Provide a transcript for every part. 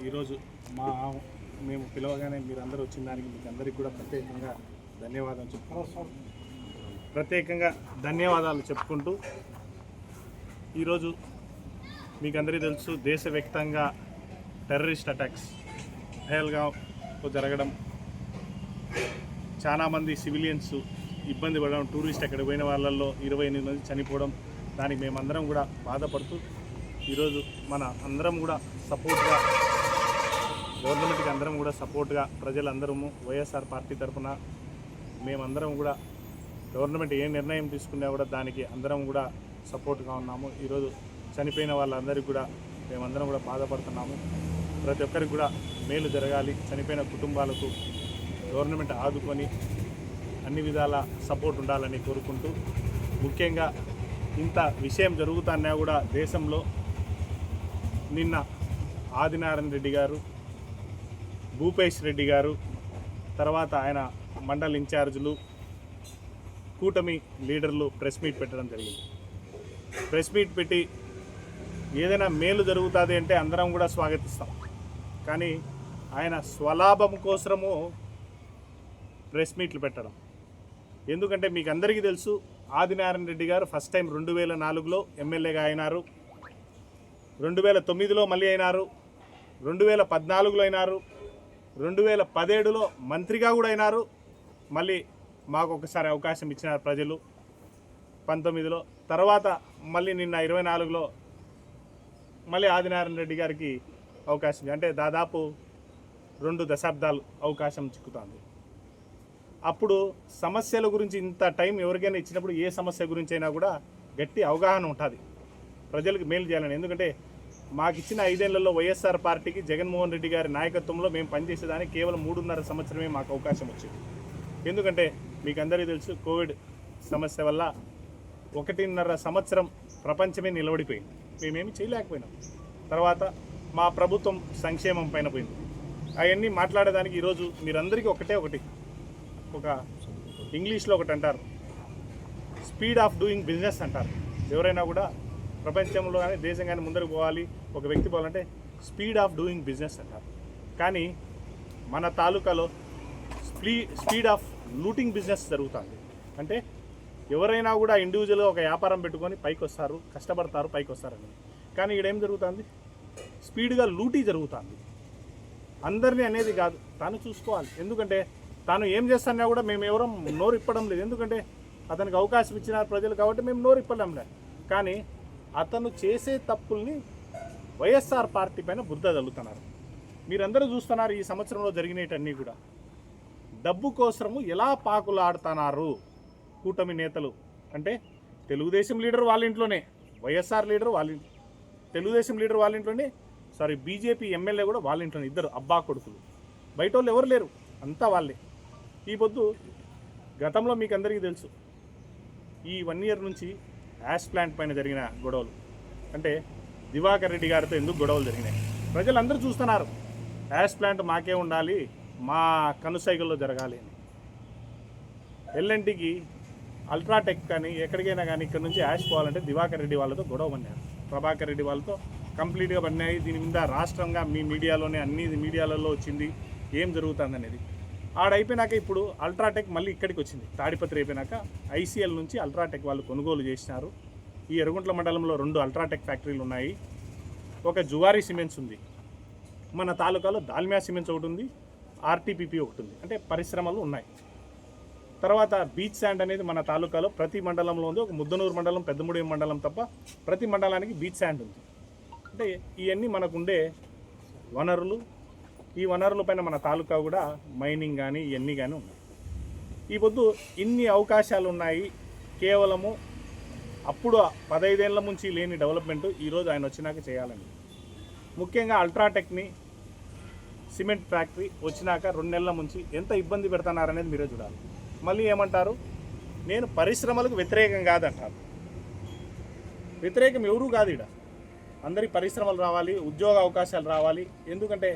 ఈరోజు మేము పిలవగానే మీరందరూ వచ్చిన దానికి మీకు అందరికీ కూడా ధన్యవాదాలు చెప్పుకుంటూ ఈరోజు మీకు అందరికీ తెలుసు దేశవ్యాప్తంగా టెర్రరిస్ట్ అటాక్స్ పహల్గామ్లో జరగడం, చాలామంది సివిలియన్స్ ఇబ్బంది పడడం, టూరిస్ట్ అక్కడికి పోయిన వాళ్ళల్లో 28 మంది చనిపోవడం, దానికి మేమందరం కూడా బాధపడుతూ ఈరోజు మన అందరం కూడా సపోర్ట్గా గవర్నమెంట్కి అందరం కూడా సపోర్ట్గా ప్రజలందరము వైఎస్ఆర్ పార్టీ తరఫున మేమందరం కూడా గవర్నమెంట్ ఏ నిర్ణయం తీసుకున్నా కూడా దానికి అందరం కూడా సపోర్ట్గా ఉన్నాము. ఈరోజు చనిపోయిన వాళ్ళందరికీ కూడా మేమందరం కూడా బాధపడుతున్నాము. ప్రతి ఒక్కరికి కూడా మేలు జరగాలి, చనిపోయిన కుటుంబాలకు గవర్నమెంట్ ఆదుకొని అన్ని విధాల సపోర్ట్ ఉండాలని కోరుకుంటూ, ముఖ్యంగా ఇంత విషయం జరుగుతున్నా కూడా దేశంలో నిన్న ఆదినారాయణ రెడ్డి గారు, భూపేష్ రెడ్డి గారు, తర్వాత ఆయన మండల్ ఇన్ఛార్జీలు, కూటమి లీడర్లు ప్రెస్ మీట్ పెట్టడం జరిగింది. ప్రెస్ మీట్ పెట్టి ఏదైనా మేలు జరుగుతుంది అంటే అందరం కూడా స్వాగతిస్తాం. కానీ ఆయన స్వలాభం కోసము ప్రెస్ మీట్లు పెట్టడం. ఎందుకంటే మీకు అందరికీ తెలుసు, ఆదినారాయణ రెడ్డి గారు ఫస్ట్ టైం 2004లో ఎమ్మెల్యేగా అయినారు, 2009లో మళ్ళీ అయినారు, 2014లో అయినారు, 2017లో మంత్రిగా కూడా అయినారు. మళ్ళీ మాకు ఒకసారి అవకాశం ఇచ్చినారు ప్రజలు 19లో. తర్వాత మళ్ళీ నిన్న 24లో మళ్ళీ ఆదినారాయణ రెడ్డి గారికి అవకాశం, అంటే దాదాపు 2 దశాబ్దాలు అవకాశం చిక్కుతుంది. అప్పుడు సమస్యల గురించి ఇంత టైం ఎవరికైనా ఇచ్చినప్పుడు ఏ సమస్య గురించి అయినా కూడా గట్టి అవగాహన ఉంటుంది, ప్రజలకు మేలు చేయాలని. ఎందుకంటే మాకు ఇచ్చిన 5 ఏళ్లలో వైఎస్ఆర్ పార్టీకి జగన్మోహన్ రెడ్డి గారి నాయకత్వంలో మేము పనిచేసేదానికి కేవలం 3.5 సంవత్సరమే మాకు అవకాశం వచ్చింది. ఎందుకంటే మీకు అందరికీ తెలుసు, కోవిడ్ సమస్య వల్ల 1.5 సంవత్సరం ప్రపంచమే నిలబడిపోయింది, మేమేమి చేయలేకపోయినాం. తర్వాత మా ప్రభుత్వం సంక్షేమం పైన పోయింది. అవన్నీ మాట్లాడేదానికి ఈరోజు మీరందరికీ ఒకటి ఒక ఇంగ్లీష్లో ఒకటి అంటారు, స్పీడ్ ఆఫ్ డూయింగ్ బిజినెస్ అంటారు. ఎవరైనా కూడా ప్రపంచంలో కానీ దేశం కానీ ముందరకు పోవాలి, ఒక వ్యక్తి పోవాలంటే స్పీడ్ ఆఫ్ డూయింగ్ బిజినెస్ అంటారు. కానీ మన తాలూకాలో స్పీడ్ ఆఫ్ లూటింగ్ బిజినెస్ జరుగుతుంది. అంటే ఎవరైనా కూడా ఇండివిజువల్గా ఒక వ్యాపారం పెట్టుకొని పైకి వస్తారు, కష్టపడతారు, పైకి వస్తారని. కానీ ఈడేం జరుగుతుంది, స్పీడ్గా లూటీ జరుగుతుంది. అందరినీ అనేది కాదు, తాను చూసుకోవాలి. ఎందుకంటే తాను ఏం చేస్తున్నా కూడా మేము ఎవరూ నోరు ఇప్పడం లేదు. ఎందుకంటే అతనికి అవకాశం ఇచ్చినారు ప్రజలు కాబట్టి మేము నోరు ఇప్పడం లేదు. కానీ అతను చేసే తప్పుల్ని వైఎస్ఆర్ పార్టీ పైన బురద చల్లుతున్నారు. మీరందరూ చూస్తున్నారు ఈ సంవత్సరంలో జరిగినవన్నీ కూడా. డబ్బు కోసము ఎలా పాకులాడుతున్నారు కూటమి నేతలు. అంటే తెలుగుదేశం లీడర్ వాళ్ళ ఇంట్లోనే, వైఎస్ఆర్ లీడర్ వాళ్ళ ఇంట్లో, తెలుగుదేశం లీడర్ వాళ్ళ ఇంట్లోనే, బీజేపీ ఎమ్మెల్యే కూడా వాళ్ళ ఇంట్లోనే, ఇద్దరు అబ్బా కొడుకులు. బయట వాళ్ళు ఎవరు లేరు, అంతా వాళ్ళే. ఈ పొద్దు గతంలో మీకు అందరికీ తెలుసు, ఈ 1 ఇయర్ నుంచి యాష్ ప్లాంట్ పైన జరిగిన గొడవలు, అంటే దివాకర్ రెడ్డి గారితో ఎందుకు గొడవలు జరిగినాయి ప్రజలందరూ చూస్తున్నారు. యాష్ ప్లాంట్ మాకే ఉండాలి, మా కనుసైగల్లో జరగాలి అని. ఎల్ఎన్టీకి అల్ట్రాటెక్ కానీ ఎక్కడికైనా కానీ ఇక్కడ నుంచి యాష్ పోవాలంటే దివాకర్ రెడ్డి వాళ్ళతో గొడవ పడినారు, ప్రభాకర్ రెడ్డి వాళ్ళతో కంప్లీట్గా పడినాయి. దీని మీద రాష్ట్రంగా మీ మీడియాలోనే అన్ని మీడియాలలో వచ్చింది ఏం జరుగుతుంది అనేది. ఆడైపోయినాక ఇప్పుడు అల్ట్రాటెక్ మళ్ళీ ఇక్కడికి వచ్చింది. తాడిపత్రి అయిపోయినాక ఐసీఎల్ నుంచి అల్ట్రాటెక్ వాళ్ళు కొనుగోలు చేసినారు. ఈ ఎర్రగుంట్ల మండలంలో 2 అల్ట్రాటెక్ ఫ్యాక్టరీలు ఉన్నాయి. ఒక జువారీ సిమెంట్స్ ఉంది, మన తాలూకాలో దాల్మియా సిమెంట్స్ ఒకటి ఉంది, ఆర్టీపీపీ ఒకటి ఉంది. అంటే పరిశ్రమలు ఉన్నాయి. తర్వాత బీచ్ శాండ్ అనేది మన తాలూకాలో ప్రతి మండలంలో ఉంది. ఒక ముద్దనూరు మండలం, పెద్దముడి మండలం తప్ప ప్రతి మండలానికి బీచ్ శాండ్ ఉంది. అంటే ఇవన్నీ మనకుండే వనరులు. ఈ వనరుల పైన మన తాలూకా కూడా మైనింగ్ కానీ ఇవన్నీ కానీ ఉన్నాయి. ఈ పొద్దు ఇన్ని అవకాశాలు ఉన్నాయి. కేవలము అప్పుడు 15 ఏళ్ల నుంచి లేని డెవలప్మెంట్ ఈరోజు ఆయన వచ్చినాక చేయాలని. ముఖ్యంగా అల్ట్రాటెక్ని సిమెంట్ ఫ్యాక్టరీ వచ్చినాక 2 నెలల నుంచి ఎంత ఇబ్బంది పెడుతున్నారనేది మీరే చూడాలి. మళ్ళీ ఏమంటారు, నేను పరిశ్రమలకు వ్యతిరేకం కాదంటారు. వ్యతిరేకం ఎవరూ కాదు. ఇక్కడ అందరికీ పరిశ్రమలు రావాలి, ఉద్యోగ అవకాశాలు రావాలి. ఎందుకంటే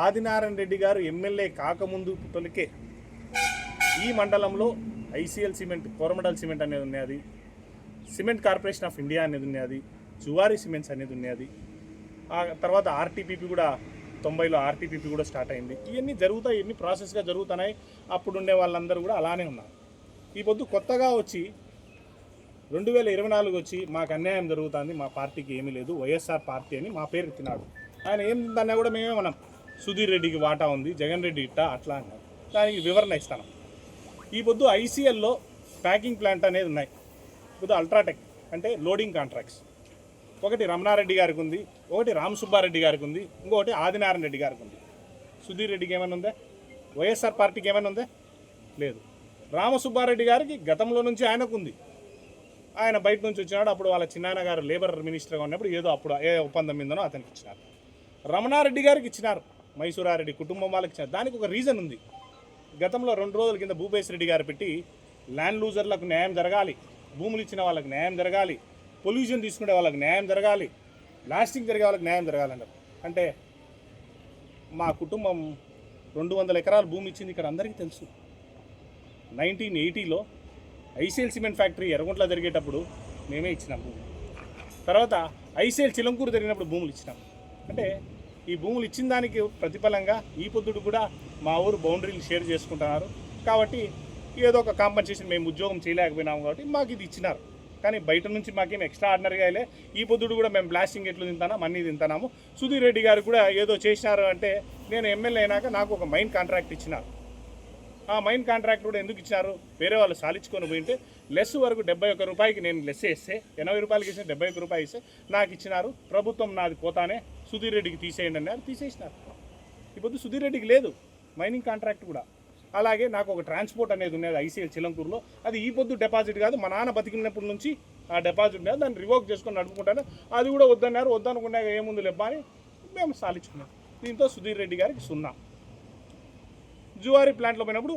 ఆదినారాయణ రెడ్డి గారు ఎమ్మెల్యే కాకముందు తొలికే ఈ మండలంలో ఐసీఎల్ సిమెంట్, కోరమండల్ సిమెంట్ అనేది ఉన్నది, సిమెంట్ కార్పొరేషన్ ఆఫ్ ఇండియా అనేది ఉన్నది, జువారీ సిమెంట్స్ అనేది ఉన్నది. ఆ తర్వాత ఆర్టీపీపీ కూడా 90లో ఆర్టీపీపీ కూడా స్టార్ట్ అయింది. ఇవన్నీ జరుగుతాయి, ఇవన్నీ ప్రాసెస్గా జరుగుతున్నాయి. అప్పుడుండే వాళ్ళందరూ కూడా అలానే ఉన్నారు. ఈ పొద్దు కొత్తగా వచ్చి 2024 వచ్చి మాకు అన్యాయం జరుగుతుంది, మా పార్టీకి ఏమీ లేదు, వైఎస్ఆర్ పార్టీ అని మా పేరు ఎత్తినాడు. ఆయన ఏం తిన్నా కూడా మేమే మనం సుధీర్ రెడ్డికి వాటా ఉంది, జగన్ రెడ్డి ఇట్టా అట్లా అన్నారు. దానికి వివరణ ఇస్తాను. ఈ పొద్దు ఐసీఎల్లో ప్యాకింగ్ ప్లాంట్ అనేది ఉన్నాయి. ఇప్పుడు అల్ట్రాటెక్ అంటే లోడింగ్ కాంట్రాక్ట్స్ ఒకటి రమణారెడ్డి గారికి ఉంది, ఒకటి రామసుబ్బారెడ్డి గారికి ఉంది, ఇంకొకటి ఆదినారాయణ రెడ్డి గారికి ఉంది. సుధీర్ రెడ్డికి ఏమైనా ఉందా? వైఎస్ఆర్ పార్టీకి ఏమైనా ఉందా? లేదు. రామసుబ్బారెడ్డి గారికి గతంలో నుంచి ఆయనకు ఉంది. ఆయన బయట నుంచి వచ్చినాడు. అప్పుడు వాళ్ళ చిన్నాయన గారు లేబర్ మినిస్టర్గా ఉన్నప్పుడు ఏదో అప్పుడు ఏ ఒప్పందం మీదనో అతనికి ఇచ్చినారు. రమణారెడ్డి గారికి ఇచ్చినారు, మైసూరారెడ్డి కుటుంబం వాళ్ళకి ఇచ్చినారు. దానికి ఒక రీజన్ ఉంది. గతంలో 2 రోజుల కింద భూపేశ్ రెడ్డి గారు పెట్టి ల్యాండ్ లూజర్లకు న్యాయం జరగాలి, భూములు ఇచ్చిన వాళ్ళకి న్యాయం జరగాలి, పొల్యూషన్ తీసుకునే వాళ్ళకి న్యాయం జరగాలి, లాస్టింగ్ జరిగే వాళ్ళకి న్యాయం జరగాలన్నారు. అంటే మా కుటుంబం 200 ఎకరాల భూమి ఇచ్చింది ఇక్కడ అందరికీ తెలుసు. 1980లో ఐసీఎల్ సిమెంట్ ఫ్యాక్టరీ ఎర్రగుంట్ల జరిగేటప్పుడు మేమే ఇచ్చినాం భూమి. తర్వాత ఐసీఎల్ చిలంకూరు జరిగినప్పుడు భూములు ఇచ్చినాం. అంటే ఈ భూములు ఇచ్చిన దానికి ప్రతిఫలంగా ఈ పొద్దుడు కూడా మా ఊరు బౌండరీలు షేర్ చేసుకుంటున్నారు. కాబట్టి ఏదో ఒక కాంపన్సేషన్ మేము ఉద్యోగం చేయలేకపోయినాము కాబట్టి మాకు ఇది ఇచ్చినారు. కానీ బయట నుంచి మాకేం ఎక్స్ట్రా ఆర్డినరీగా అయ్యలే. ఈ పొద్దుడు కూడా మేము బ్లాస్టింగ్ ఎట్లు తింటాము, అన్నీ తింటున్నాము. సుధీర్ రెడ్డి గారు కూడా ఏదో చేసినారు. అంటే నేను ఎమ్మెల్యే అయినాక నాకు ఒక మైన్ కాంట్రాక్ట్ ఇచ్చినారు. ఆ మైన్ కాంట్రాక్ట్ కూడా ఎందుకు ఇచ్చినారు? వేరే వాళ్ళు సాలించుకొని పోయింటే లెస్ వరకు 71 రూపాయకి నేను లెస్ వేస్తే 80 రూపాయలకి ఇస్తే 71 రూపాయలు ఇస్తే నాకు ఇచ్చినారు. ప్రభుత్వం నాది పోతానే సుధీర్ రెడ్డికి తీసేయండి అన్నారు, తీసేసినారు. ఇప్పుడు సుధీర్ రెడ్డికి లేదు మైనింగ్ కాంట్రాక్ట్ కూడా. అలాగే నాకు ఒక ట్రాన్స్పోర్ట్ అనేది ఉన్నది ఐసీఎల్ చిలంకూరులో. అది ఈ పొద్దు డిపాజిట్ కాదు, మా నాన్న బతికినప్పటి నుంచి ఆ డిపాజిట్ ఉన్నది. దాన్ని రివోక్ చేసుకొని నడుపుకుంటాను. అది కూడా వద్దన్నారు. వద్దనుకున్నాక ఏముంది లెబ్బా అని మేము సాలించుకున్నాం. దీంతో సుధీర్ రెడ్డి గారికి 0. జువారీ ప్లాంట్లో పోయినప్పుడు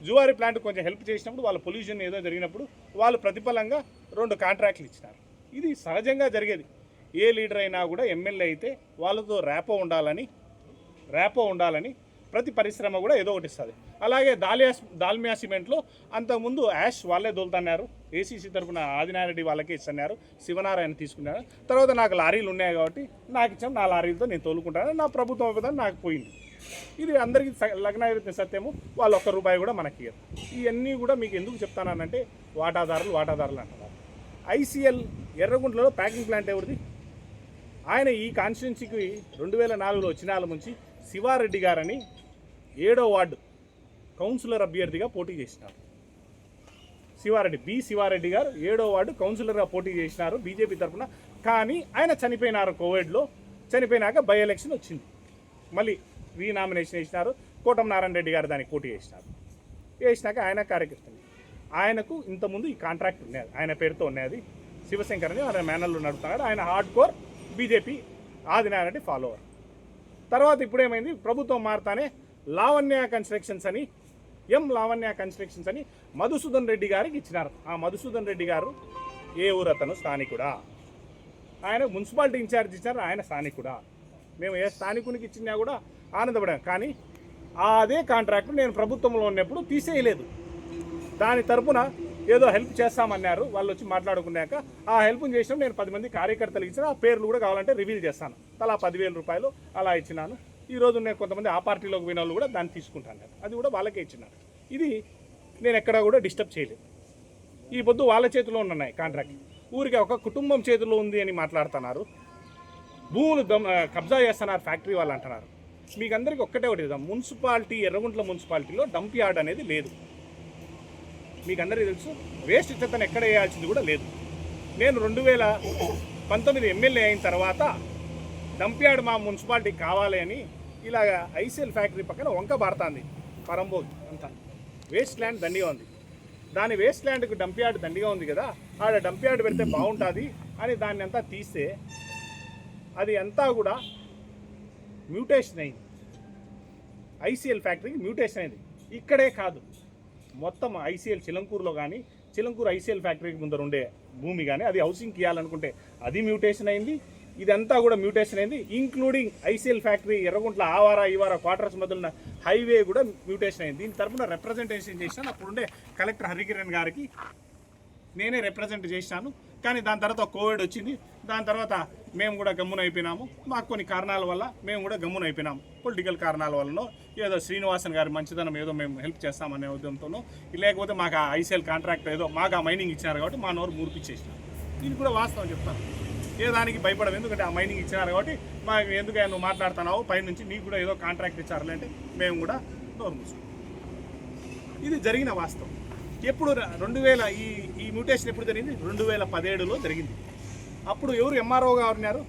జువారీ ప్లాంట్ కొంచెం హెల్ప్ చేసినప్పుడు వాళ్ళ పొల్యూషన్ ఏదో జరిగినప్పుడు వాళ్ళు ప్రతిఫలంగా 2 కాంట్రాక్ట్లు ఇచ్చినారు. ఇది సహజంగా జరిగేది. ఏ లీడర్ అయినా కూడా ఎమ్మెల్యే అయితే వాళ్ళతో ర్యాపో ఉండాలని ప్రతి పరిశ్రమ కూడా ఏదో ఒకటి ఇస్తుంది. అలాగే దాల్మియా సిమెంట్లో అంతకుముందు యాష్ వాళ్ళే దొలుతున్నారు. ఏసీసీ తరఫున ఆదినారెడ్డి వాళ్ళకే ఇస్తున్నారు, శివనారాయణ తీసుకున్నారు. తర్వాత నాకు లారీలు ఉన్నాయి కాబట్టి నాకు ఇచ్చాం, నా లారీలతో నేను తోలుకుంటాను, నా ప్రభుత్వం విధానం నాకు పోయింది. ఇది అందరికీ లగ్న సత్యము. వాళ్ళు 1 రూపాయి కూడా మనకి ఇవ్వరు. ఇవన్నీ కూడా మీకు ఎందుకు చెప్తానంటే వాటాదారులు అంటున్నారు. ఐసీఎల్ ఎర్రగుంటలో ప్యాకింగ్ ప్లాంట్ ఎవరిది? ఆయన ఈ కాన్స్టిట్యున్సీకి 2004లో వచ్చినాల నుంచి శివారెడ్డి గారని 7వ వార్డు కౌన్సిలర్ అభ్యర్థిగా పోటీ చేసినారు. శివారెడ్డి గారు 7వ వార్డు కౌన్సిలర్గా పోటీ చేసినారు బీజేపీ తరఫున. కానీ ఆయన చనిపోయినారు కోవిడ్లో. చనిపోయినాక బై ఎలక్షన్ వచ్చింది, మళ్ళీ రీనామినేషన్ వేసినారు. కోటం నారాయణ రెడ్డి గారు దానికి పోటీ వేసినాక ఆయన కార్యకర్తలు. ఆయనకు ఇంతకుముందు ఈ కాంట్రాక్ట్ ఉన్నది, ఆయన పేరుతో ఉన్నది. శివశంకర్ అని ఆయన మేనల్లో నడుపుతున్నాడు. ఆయన hard core BJP Adinarayana Reddy follower. తర్వాత ఇప్పుడేమైంది, ప్రభుత్వం మారుతానే లావణ్య కన్స్ట్రక్షన్స్ అని మధుసూదన్ రెడ్డి గారికి ఇచ్చినారు. ఆ మధుసూదన్ రెడ్డి గారు ఏ ఊరు? అతను స్థానికుడా. ఆయన మున్సిపాలిటీ ఇన్ఛార్జ్ ఇచ్చారు, ఆయన స్థానికుడా. మేము ఏ స్థానికునికి ఇచ్చినా కూడా ఆనందపడాం. కానీ అదే కాంట్రాక్ట్ నేను ప్రభుత్వంలో ఉన్నప్పుడు తీసేయలేదు. దాని తరపున ఏదో హెల్ప్ చేస్తామన్నారు. వాళ్ళు వచ్చి మాట్లాడుకున్నాక ఆ హెల్ప్ని చేసినప్పుడు నేను 10 మంది కార్యకర్తలు ఇచ్చిన. ఆ పేర్లు కూడా కావాలంటే రివీల్ చేస్తాను. తలా 10,000 రూపాయలు అలా ఇచ్చినాను. ఈరోజు నేను కొంతమంది ఆ పార్టీలోకి పోయిన వాళ్ళు కూడా దాన్ని తీసుకుంటాను. అది కూడా వాళ్ళకే ఇచ్చినాను. ఇది నేను ఎక్కడా కూడా డిస్టర్బ్ చేయలేదు. ఈ పొద్దు వాళ్ళ చేతిలో ఉన్నాయి కాంట్రాక్ట్. ఊరికి ఒక కుటుంబం చేతిలో ఉంది అని మాట్లాడుతున్నారు. భూములు కబ్జా చేస్తున్నారు ఫ్యాక్టరీ వాళ్ళు అంటున్నారు. మీకు అందరికీ ఒక్కటే ఒకటి మున్సిపాలిటీ, ఎర్రగుంట్ల మున్సిపాలిటీలో డంప్ యార్డ్ అనేది లేదు. మీకు అందరికీ తెలుసు. వేస్ట్ చెత్తను ఎక్కడ వేయాల్సింది కూడా లేదు. నేను 2019 ఎమ్మెల్యే అయిన తర్వాత డంప్ యార్డ్ మా మున్సిపాలిటీకి కావాలి అని ఇలాగ ఐసీఎల్ ఫ్యాక్టరీ పక్కన వంక బారుతుంది, పరంబోగ్ అంతా వేస్ట్ ల్యాండ్ దండిగా ఉంది. దాని వేస్ట్ ల్యాండ్కి డంప్ యార్డ్ దండిగా ఉంది కదా, ఆడ డంప్ యార్డ్ పెడితే బాగుంటుంది అని దాన్ని అంతా తీస్తే అది అంతా కూడా మ్యూటేషన్ అయింది. ఐసీఎల్ ఫ్యాక్టరీకి మ్యూటేషన్ అయింది. ఇక్కడే కాదు, మొత్తం ఐసీఎల్ చిలంకూరులో కానీ, చిలంకూరు ఐసీఎల్ ఫ్యాక్టరీకి ముందర ఉండే భూమి కానీ అది హౌసింగ్కి ఇవ్వాలనుకుంటే అది మ్యూటేషన్ అయింది. ఇదంతా కూడా మ్యూటేషన్ అయింది. ఇంక్లూడింగ్ ఐసీఎల్ ఫ్యాక్టరీ ఎర్రగుంట్ల ఆవార క్వార్టర్స్ మధ్యలో హైవే కూడా మ్యూటేషన్ అయింది. దీని తరఫున రిప్రజెంటేషన్ చేసినాను. అప్పుడుండే కలెక్టర్ హరికిరణ్ గారికి నేనే రిప్రజెంట్ చేసినాను. కానీ దాని తర్వాత కోవిడ్ వచ్చింది. దాని తర్వాత మేము కూడా గమ్మున అయిపోయినాము. మాకు కొన్ని కారణాల వల్ల మేము కూడా గమ్మున అయిపోయినాము. పొలిటికల్ కారణాల వల్లనో ఏదో శ్రీనివాసన్ గారి మంచిదనం ఏదో మేము హెల్ప్ చేస్తామనే ఉద్యమంతోనో, లేకపోతే మాకు ఆ ఐసీఎల్ కాంట్రాక్ట్ ఏదో మాకు ఆ మైనింగ్ ఇచ్చినారు కాబట్టి మా నోరు మూర్పిచ్చేసినాం. ఇది కూడా వాస్తవం చెప్తాను. ఏ దానికి భయపడము, ఎందుకంటే ఆ మైనింగ్ ఇచ్చినారు కాబట్టి మాకు ఎందుకు నువ్వు మాట్లాడుతున్నావు పైనుంచి నీకు కూడా ఏదో కాంట్రాక్ట్ ఇచ్చారులేంటే మేము కూడా నోరు మూసుకున్నాం. ఇది జరిగిన వాస్తవం. ఎప్పుడు 2000 ఈ మ్యూటేషన్ ఎప్పుడు జరిగింది? 2017లో జరిగింది. అప్పుడు ఎవరు ఎంఆర్ఓగా ఉన్నారు?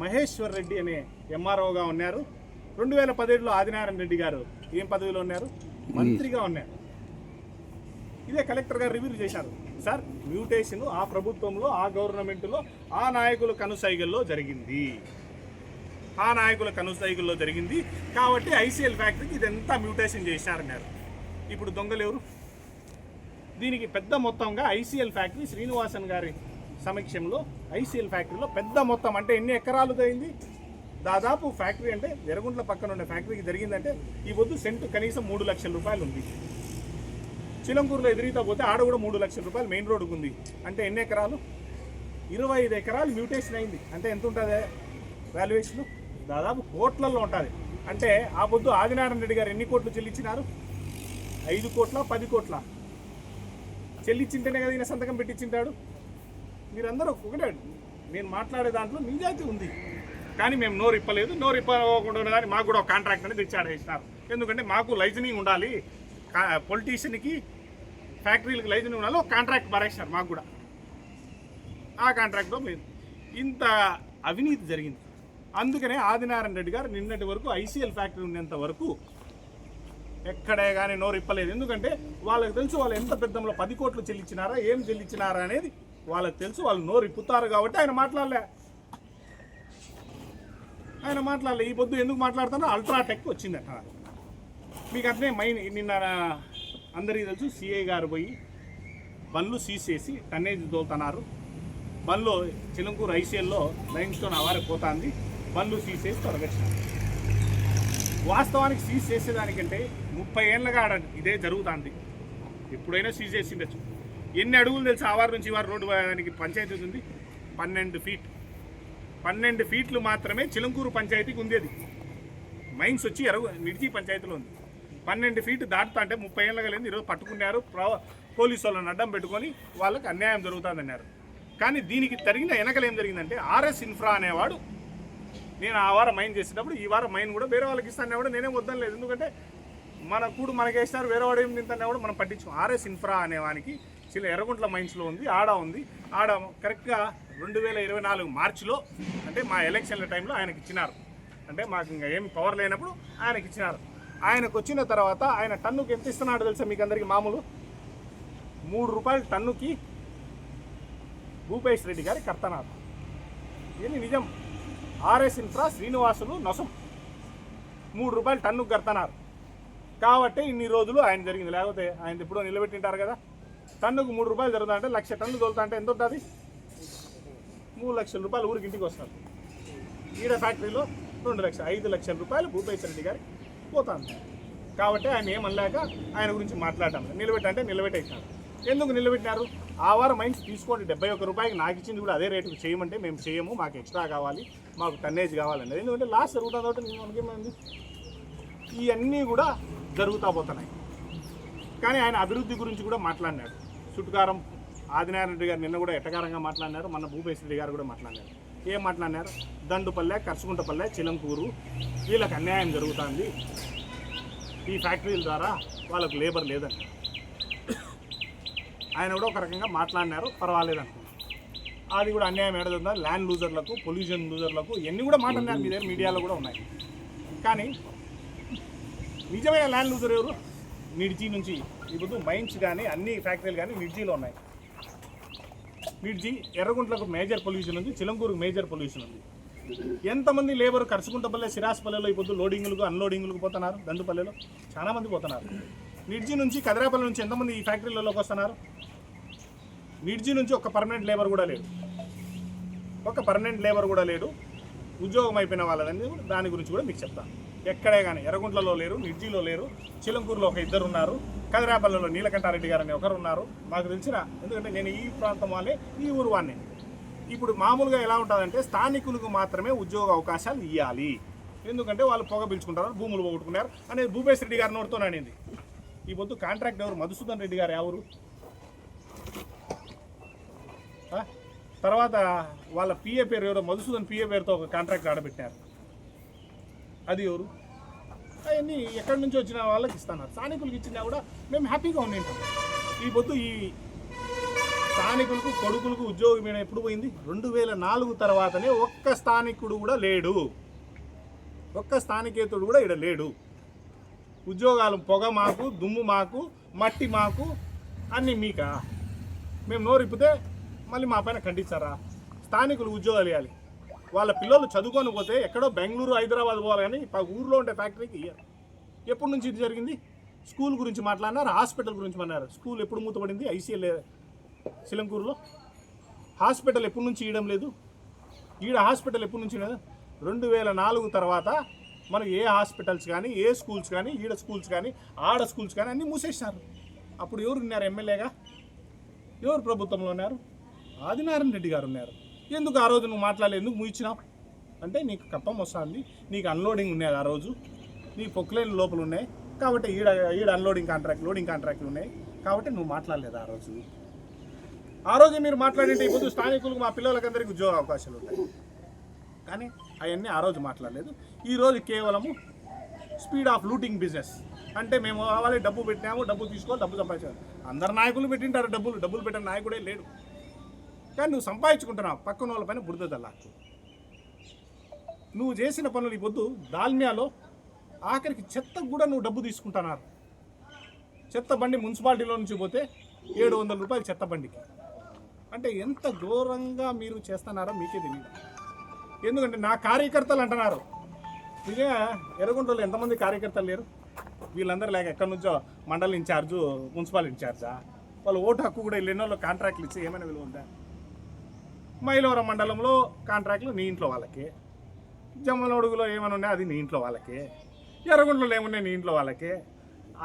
మహేశ్వర్ రెడ్డి అనే ఎంఆర్ఓగా ఉన్నారు. 2017లో ఆదినారాయణ రెడ్డి గారు ఏం పదవిలో ఉన్నారు? మంత్రిగా ఉన్నారు. ఇదే కలెక్టర్ గారు రివ్యూ చేశారు. సార్, మ్యూటేషన్ ఆ ప్రభుత్వంలో, ఆ గవర్నమెంట్లో, ఆ నాయకుల కనుసైగల్లో జరిగింది. ఆ నాయకుల కనుసైగల్లో జరిగింది కాబట్టి ఐసీఎల్ ఫ్యాక్టరీకి ఇదంతా మ్యూటేషన్ చేశారన్నారు. ఇప్పుడు దొంగలు ఎవరు? దీనికి పెద్ద మొత్తంగా ఐసీఎల్ ఫ్యాక్టరీ శ్రీనివాసన్ గారి సమక్షంలో ఐసీఎల్ ఫ్యాక్టరీలో పెద్ద మొత్తం అంటే ఎన్ని ఎకరాలు అయింది? దాదాపు ఫ్యాక్టరీ అంటే ఎర్రగుంట్ల పక్కన ఉండే ఫ్యాక్టరీకి జరిగిందంటే ఈ వద్దు సెంటు కనీసం 3 లక్షల రూపాయలు ఉంది. చిలంకూరులో ఎదురీతా పోతే ఆడ కూడా 3 లక్షల రూపాయలు మెయిన్ రోడ్డుకు ఉంది. అంటే ఎన్ని ఎకరాలు? 25 ఎకరాలు మ్యూటేషన్ అయింది. అంటే ఎంత ఉంటుంది వాల్యుయేషన్? దాదాపు కోట్లలో ఉంటుంది. అంటే ఆ పొద్దు ఆదినారాయణ రెడ్డి గారు ఎన్ని కోట్లు చెల్లించినారు? 5 కోట్ల 10 కోట్ల చెల్లించింటేనే కదా ఈయన సంతకం పెట్టించింటాడు. మీరందరూ ఒకటే, నేను మాట్లాడే దాంట్లో నిజాయితీ ఉంది కానీ మేము నోరు ఇప్పలేదు. నోరు ఇప్పకుండా కానీ మాకు కూడా ఒక కాంట్రాక్ట్ అనేది ఇచ్చాడేసినారు. ఎందుకంటే మాకు లైజనింగ్ ఉండాలి, పొలిటీషియన్కి ఫ్యాక్టరీలకు లైజనింగ్ ఉండాలి. ఒక కాంట్రాక్ట్ పారేసినారు మాకు కూడా. ఆ కాంట్రాక్ట్లో మీరు ఇంత అవినీతి జరిగింది. అందుకనే ఆదినారాయణ రెడ్డి గారు నిన్నటి వరకు ఐసీఎల్ ఫ్యాక్టరీ ఉన్నంత వరకు ఎక్కడే కానీ నోరు ఇప్పలేదు. ఎందుకంటే వాళ్ళకి తెలుసు వాళ్ళు ఎంత పెద్దంలో 10 కోట్లు చెల్లించినారా, ఏం చెల్లించినారా అనేది వాళ్ళకి తెలుసు. వాళ్ళు నోరు ఇప్పుతారు కాబట్టి ఆయన మాట్లాడలే. ఈ పొద్దు ఎందుకు మాట్లాడుతారో అల్ట్రాటెక్ వచ్చిందట. మీకు అట్లే నిన్న అందరికీ తెలుసు, సిఐ గారు పోయి బండ్లు సీజ్ చేసి టన్నేజ్ తోలుతున్నారు. బండ్లు చిలంకూరు ఐసీఎల్లో లైన్ స్టోన్ అవారే పోతుంది. బండ్లు సీజ్ చేసి తొలగించినారు. వాస్తవానికి సీజ్ చేసేదానికంటే 30 ఏళ్ళగా ఇదే జరుగుతుంది. ఎప్పుడైనా సీజ్ చేసి ఉండొచ్చు. ఎన్ని అడుగులు తెలుసు ఆవారు నుంచి వారు రోడ్డు పోయడానికి పంచాయతీ ఉంది? 12 ఫీట్. 12 ఫీట్లు మాత్రమే చిలంకూరు పంచాయతీకి ఉండేది. మైన్స్ వచ్చి మిర్చి పంచాయతీలో ఉంది. 12 ఫీట్ దాటుతా అంటే 30 ఏళ్ళగా లేదు. ఈరోజు పట్టుకున్నారు. పోలీసు వాళ్ళని అడ్డం పెట్టుకొని వాళ్ళకి అన్యాయం జరుగుతుందన్నారు. కానీ దీనికి తగిన వెనకలు ఏం జరిగిందంటే ఆర్ఎస్ ఇన్ఫ్రా అనేవాడు, నేను ఆ వారం మైన్ చేసేటప్పుడు ఈ వారం మైన్ కూడా వేరే వాళ్ళకి ఇస్తానే కూడా నేనే వద్దని లేదు. ఎందుకంటే మన కూడు మనకేసినారు, వేరే వాడు ఏం తింటానే కూడా మనం పట్టించుకోం. ఆర్ఎస్ ఇన్ఫ్రా అనేవానికి చిన్న ఎర్రగుంట్ల మైన్స్లో ఉంది, ఆడ ఉంది. ఆడ కరెక్ట్గా 2024 మార్చిలో అంటే మా ఎలక్షన్ల టైంలో ఆయనకి ఇచ్చినారు. అంటే మాకు ఇంకా ఏం పవర్ లేనప్పుడు ఆయనకి ఇచ్చినారు. ఆయనకు వచ్చిన తర్వాత ఆయన టన్నుకి ఎంత ఇస్తున్నాడు తెలుసా మీకు అందరికీ? మామూలు 3 రూపాయలు టన్నుకి భూపేష్ రెడ్డి గారి కర్తనారు. ఇది నిజం. ఆర్ఎస్ ఇన్ఫ్రా శ్రీనివాసులు నొసం 3 రూపాయలు టన్నుకు కర్తనారు కాబట్టి ఇన్ని రోజులు ఆయన జరిగింది. లేకపోతే ఆయన ఎప్పుడో నిలబెట్టింటారు కదా. టన్నుకు 3 రూపాయలు జరుగుతా అంటే 1,00,000 టన్ను తోలుతా అంటే ఎంత ఉంటుంది? 3 లక్షల రూపాయలు ఊరికి ఇంటికి వస్తారు. ఈడ ఫ్యాక్టరీలో 2 లక్షలు 5 లక్షల రూపాయలు భూపేష్ రెడ్డి గారికి పోతాను. కాబట్టి ఆయన ఏమనలేక ఆయన గురించి మాట్లాడటం నిలబెట్టంటే నిలబెట్టేసినారు. ఎందుకు నిలబెట్టినారు? ఆ వారం మైన్స్ తీసుకోండి 71 రూపాయలకి నాకు ఇచ్చింది కూడా అదే రేటుకు చేయమంటే మేము చేయము, మాకు ఎక్స్ట్రా కావాలి, మాకు టన్నేజ్ కావాలండి. ఎందుకంటే లాస్ట్ జరుగుతుంది కాబట్టి మనకేమైంది? ఇవన్నీ కూడా జరుగుతూ పోతున్నాయి. కానీ ఆయన అభివృద్ధి గురించి కూడా మాట్లాడినాడు. చుట్టుకారం ఆదినారాయణ రెడ్డి గారు నిన్న కూడా ఎట్టకారంగా మాట్లాడినారు, మన భూపేష్ రెడ్డి గారు కూడా మాట్లాడినారు. ఏం మాట్లాడినారు? దండుపల్లె, కర్సుకుంటపల్లె, చిలంకూరు వీళ్ళకి అన్యాయం జరుగుతుంది, ఈ ఫ్యాక్టరీల ద్వారా వాళ్ళకు లేబర్ లేదని ఆయన కూడా ఒక రకంగా మాట్లాడినారు. పర్వాలేదనుకున్నాను. అది కూడా అన్యాయం ఏడదుందా? ల్యాండ్ లూజర్లకు, పొల్యూషన్ లూజర్లకు ఇవన్నీ కూడా మాట్లాడినారు. మీ దగ్గర మీడియాలో కూడా ఉన్నాయి. కానీ నిజమైన ల్యాండ్ లూజర్ ఎవరు? మిర్జీ నుంచి ఇప్పుడు మైన్స్ కానీ అన్ని ఫ్యాక్టరీలు కానీ మిర్జీలో ఉన్నాయి. మిర్జీ ఎర్రగుంట్లకు మేజర్ పొల్యూషన్ ఉంది, చిలంకూరుకు మేజర్ పొల్యూషన్ ఉంది. ఎంతమంది లేబర్ కరుచుకుంటపల్లె, సిరాస్పల్లెలో ఇప్పుడు లోడింగ్లకు అన్లోడింగ్లకు పోతున్నారు. దండుపల్లెలో చాలామంది పోతున్నారు. మిర్జీ నుంచి కదిరాపల్లి నుంచి ఎంతమంది ఈ ఫ్యాక్టరీలలోకి వస్తున్నారు? మిర్జీ నుంచి ఒక పర్మనెంట్ లేబర్ కూడా లేడు. ఉద్యోగం అయిపోయిన వాళ్ళని దాని గురించి కూడా మీకు చెప్తాను. ఎక్కడే కానీ ఎర్రగుంట్లలో లేరు, మిర్జీలో లేరు, చిలంకూరులో ఒక 2 ఉన్నారు, కదిరాపల్లిలో నీలకంఠారెడ్డి గారు అని ఒకరు ఉన్నారు. మాకు తెలిసిన, ఎందుకంటే నేను ఈ ప్రాంతం వాళ్ళే, ఈ ఊరు వాడిని. ఇప్పుడు మామూలుగా ఎలా ఉంటుందంటే స్థానికులకు మాత్రమే ఉద్యోగ అవకాశాలు ఇవ్వాలి, ఎందుకంటే వాళ్ళు పొగ పీల్చుకుంటారు, భూములు పోగొట్టుకున్నారు అనేది భూపేశ్ రెడ్డి గారి నోటితో అనేది. ఈ పొద్దు కాంట్రాక్ట్ ఎవరు? మధుసూదన్ రెడ్డి గారు ఎవరు? తర్వాత వాళ్ళ పిఏ పేరు ఎవరో, మధుసూదన్ పిఏ పేరుతో ఒక కాంట్రాక్ట్ ఆడబెట్టారు, అది ఎవరు? అవన్నీ ఎక్కడి నుంచి వచ్చిన వాళ్ళకి ఇస్తున్నారు. స్థానికులకు ఇచ్చినా కూడా మేము హ్యాపీగా ఉండేంటాం. ఈ పొద్దు ఈ స్థానికులకు కొడుకులకు ఉద్యోగం మీద ఎప్పుడు పోయింది? 2004 తర్వాతనే ఒక్క స్థానికుడు కూడా లేడు, ఒక్క స్థానికేతుడు కూడా ఇక్కడ లేడు. ఉద్యోగాలు పొగ మాకు, దుమ్ము మాకు, మట్టి మాకు, అన్నీ మీకా? మేము నోరిప్పితే మళ్ళీ మా పైన ఖండిస్తారా? స్థానికులు ఉద్యోగాలు ఇవ్వాలి. వాళ్ళ పిల్లలు చదువుకొని పోతే ఎక్కడో బెంగళూరు, హైదరాబాద్ పోవాలి, కానీ ఊర్లో ఉండే ఫ్యాక్టరీకి ఇయ్యారు. ఎప్పటి నుంచి ఇది జరిగింది? స్కూల్ గురించి మాట్లాడినారు, హాస్పిటల్ గురించి మాట్లాడారు. స్కూల్ ఎప్పుడు మూతపడింది? ఐసీఎల్ చిలంకూరులో. హాస్పిటల్ ఎప్పటి నుంచి ఇవ్వడం లేదు? ఈడ హాస్పిటల్ ఎప్పటి నుంచి? 2004 తర్వాత మనకు ఏ హాస్పిటల్స్ కానీ, ఏ స్కూల్స్ కానీ, ఈడ స్కూల్స్ కానీ, ఆడ స్కూల్స్ కానీ అన్నీ మూసేసినారు. అప్పుడు ఎవరు ఉన్నారు ఎమ్మెల్యేగా? ఎవరు ప్రభుత్వంలో ఉన్నారు? ఆదినారాయణ రెడ్డి గారు ఉన్నారు. ఎందుకు ఆ రోజు నువ్వు మాట్లాడలేదు? ఎందుకు ముయించినావు అంటే నీకు కప్పం వస్తుంది, నీకు అన్లోడింగ్ ఉన్నాయి, ఆ రోజు నీ పొక్కులైన లోపల ఉన్నాయి కాబట్టి ఈడ అన్లోడింగ్ కాంట్రాక్ట్, లోడింగ్ కాంట్రాక్ట్లు ఉన్నాయి కాబట్టి నువ్వు మాట్లాడలేదు ఆ రోజు. ఆ రోజు మీరు మాట్లాడింటే ఇప్పుడు స్థానికులకు, మా పిల్లలకందరికీ ఉద్యోగ అవకాశాలు ఉంటాయి, కానీ అవన్నీ ఆ రోజు మాట్లాడలేదు. ఈరోజు కేవలము స్పీడ్ ఆఫ్ లూటింగ్ బిజినెస్ అంటే మేము వాళ్ళకి డబ్బు పెట్టినాము, డబ్బు తీసుకోవాలి, డబ్బు సంపాదించాలి. అందరు నాయకులు పెట్టింటారు డబ్బులు పెట్టిన నాయకుడే లేడు, కానీ నువ్వు సంపాదించుకుంటున్నావు పక్కన వాళ్ళ పైన బురద దల్లాకు. నువ్వు చేసిన పనులు ఈ పొద్దు దాల్మియాలో ఆఖరికి చెత్తకు కూడా నువ్వు డబ్బు తీసుకుంటున్నారు. చెత్త బండి మున్సిపాలిటీలో నుంచి పోతే 700 రూపాయలు చెత్త బండికి. అంటే ఎంత ఘోరంగా మీరు చేస్తున్నారో మీకే తెలియదు. ఎందుకంటే నా కార్యకర్తలు అంటున్నారు, ఇదే ఎర్రగుంటలో ఎంతమంది కార్యకర్తలు లేరు? వీళ్ళందరూ లేక ఎక్కడి నుంచో మండల ఇన్ఛార్జు, మున్సిపల్ ఇన్ఛార్జా, వాళ్ళు ఓటు హక్కు కూడా వెళ్ళిన వాళ్ళు కాంట్రాక్ట్లు ఇచ్చి ఏమైనా విలువ ఉందా? మైలవరం మండలంలో కాంట్రాక్ట్లు నీ ఇంట్లో వాళ్ళకే, జమ్మలమడుగులో ఏమైనా ఉన్నాయి అది నీ ఇంట్లో వాళ్ళకే, ఎర్రగుంటలో ఏమున్నాయి నీ ఇంట్లో వాళ్ళకే.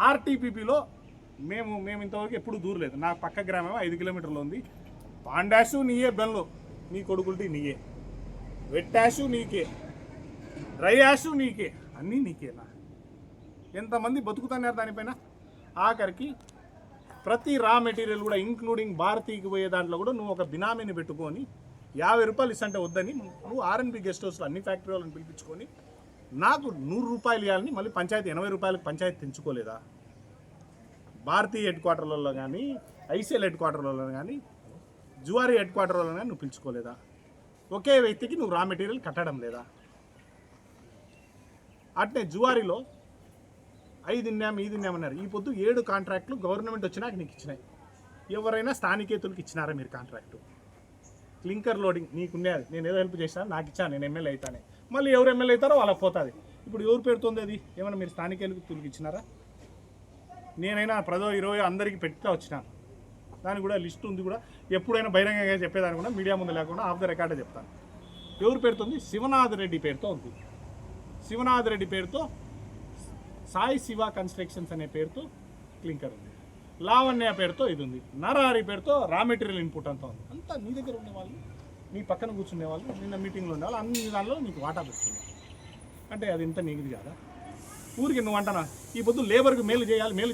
ఆర్టీపీపీలో మేము ఇంతవరకు ఎప్పుడు దూరలేదు. నా పక్క గ్రామం 5 కిలోమీటర్లు ఉంది. పాండాషు నీయే, బెన్లు నీ కొడుకులటి నీయే, వెట్టాషు నీకే, డ్రై యాషు నీకే, అన్నీ నీకేనా? ఎంతమంది బతుకుతున్నారు దానిపైన? ఆఖరికి ప్రతి రా మెటీరియల్ కూడా ఇంక్లూడింగ్ భారతీకి పోయే దాంట్లో కూడా నువ్వు ఒక బినామీని పెట్టుకొని 50 రూపాయలు ఇస్తంటే వద్దని నువ్వు ఆర్ఎన్బి గెస్ట్ హౌస్లో అన్ని ఫ్యాక్టరీ వాళ్ళని పిలిపించుకొని నాకు 100 రూపాయలు ఇవ్వాలని మళ్ళీ పంచాయతీ 80 రూపాయలకు పంచాయతీ తెంచుకోలేదా? భారతీయ హెడ్ క్వార్టర్లలో కానీ, ఐసీఎల్ హెడ్ క్వార్టర్లలో కానీ, జువారీ హెడ్ క్వార్టర్లలో కానీ నువ్వు పిలుచుకోలేదా? ఒకే వ్యక్తికి నువ్వు రా మెటీరియల్ కట్టడం లేదా? అట్నే జువారీలో 5 ఇన్నామన్నారు. ఈ పొద్దు 7 కాంట్రాక్టులు గవర్నమెంట్ వచ్చినాక నీకు ఇచ్చినాయి. ఎవరైనా స్థానికేతులకు ఇచ్చినారా మీరు కాంట్రాక్టు? క్లింకర్ లోడింగ్ నీకున్నది, నేను ఏదో హెల్ప్ చేసినా, నాకు ఇచ్చాను, నేను ఎమ్మెల్యే అవుతానే. మళ్ళీ ఎవరు ఎమ్మెల్యే అవుతారో వాళ్ళకి పోతుంది. ఇప్పుడు ఎవరు పేరుతుంది అది? ఏమైనా మీరు స్థానికేతులకు ఇచ్చినారా? నేనైనా 10-20 అందరికీ పెట్టుతా వచ్చినాను. దానికి కూడా లిస్ట్ ఉంది కూడా, ఎప్పుడైనా బహిరంగంగా చెప్పేదాన్ని కూడా మీడియా ముందు లేకుండా ఆఫ్ ద రికార్డే చెప్తాను. ఎవరు పేరుతుంది? శివనాథ్ రెడ్డి పేరుతో ఉంది. శివనాథ్ రెడ్డి పేరుతో సాయి శివ కన్స్ట్రక్షన్స్ అనే పేరుతో క్లింకర్ ఉంది. లావణ్య పేరుతో ఇది ఉంది. నరహరి పేరుతో రా మెటీరియల్ ఇన్పుట్ అంతా ఉంది. అంతా నీ దగ్గర ఉండేవాళ్ళు, నీ పక్కన కూర్చునే వాళ్ళు, నిన్న మీటింగ్లో ఉండేవాళ్ళు, అన్ని దానిలో నీకు వాటా పెట్టుకున్నావు. అంటే అది ఇంత నీకుది కాదా? ఊరికి నువ్వు అంటున్నా ఈ పొద్దు లేబర్కి మేలు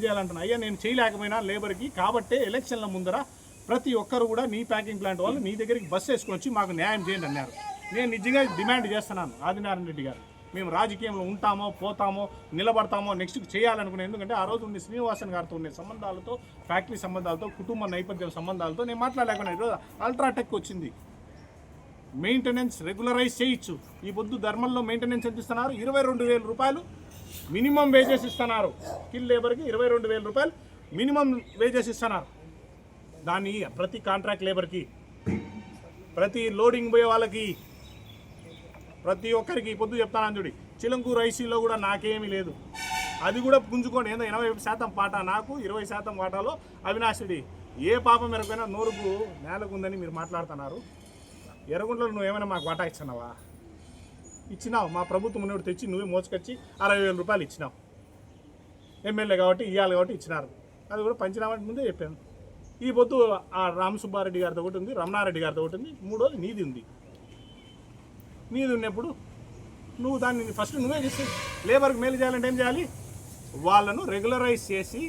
చేయాలంటున్నా. అయ్యా నేను చేయలేకపోయినా లేబర్కి, కాబట్టే ఎలక్షన్ల ముందర ప్రతి ఒక్కరు కూడా నీ ప్యాకింగ్ ప్లాంట్ వాళ్ళు నీ దగ్గరికి బస్సు వేసుకొని వచ్చి మాకు న్యాయం చేయండి అన్నారు. నేను నిజంగా డిమాండ్ చేస్తున్నాను ఆదినారాయణ రెడ్డి గారు, మేము రాజకీయంలో ఉంటామో, పోతామో, నిలబడతామో, నెక్స్ట్ చేయాలనుకున్నాను. ఎందుకంటే ఆ రోజు ఉండే శ్రీనివాసన్ గారితో ఉండే సంబంధాలతో, ఫ్యాక్టరీ సంబంధాలతో, కుటుంబ నేపథ్యం సంబంధాలతో నేను మాట్లాడలేకున్నా. ఈరోజు అల్ట్రాటెక్ వచ్చింది, మెయింటెనెన్స్ రెగ్యులరైజ్ చేయొచ్చు. ఈ పొద్దు ధర్మంలో మెయింటెనెన్స్ ఎంత ఇస్తున్నారు? 22,000 రూపాయలు మినిమం వేజెస్ ఇస్తున్నారు. స్కిల్ లేబర్కి 22,000 రూపాయలు మినిమం వేజెస్ ఇస్తున్నారు. దాన్ని ప్రతి కాంట్రాక్ట్ లేబర్కి, ప్రతి లోడింగ్ పోయే వాళ్ళకి, ప్రతి ఒక్కరికి ఈ పొద్దు చెప్తాను చూడి. చిలంకూరు ఐసీలో కూడా నాకేమీ లేదు, అది కూడా పుంజుకోండి. ఏదో 80% పాట నాకు, 20% వాటాలో అవినాష్ రెడ్డి. ఏ పాపం మెరకపోయినా నోరుకు నేలకు ఉందని మీరు మాట్లాడుతున్నారు. ఎర్రగుంటలో నువ్వు ఏమైనా మాకు వాటా ఇచ్చినావా? ఇచ్చినావు. మా ప్రభుత్వం ఉన్నప్పుడు తెచ్చి నువ్వే మోసుకొచ్చి 60,000 రూపాయలు ఇచ్చినావు. ఎమ్మెల్యే కాబట్టి ఇవ్వాలి కాబట్టి ఇచ్చినారు. అది కూడా పంచనామాకి ముందే చెప్పాను. ఈ పొద్దు ఆ రామసుబ్బారెడ్డి గారితో ఒకటి ఉంది, రమణారెడ్డి గారితో ఒకటి ఉంది, మూడోది నీది ఉంది. నీది ఉన్నప్పుడు నువ్వు దాన్ని ఫస్ట్ నువ్వే చేసి లేబర్కి మేలు చేయాలంటే ఏం చేయాలి? వాళ్ళను రెగ్యులరైజ్ చేసి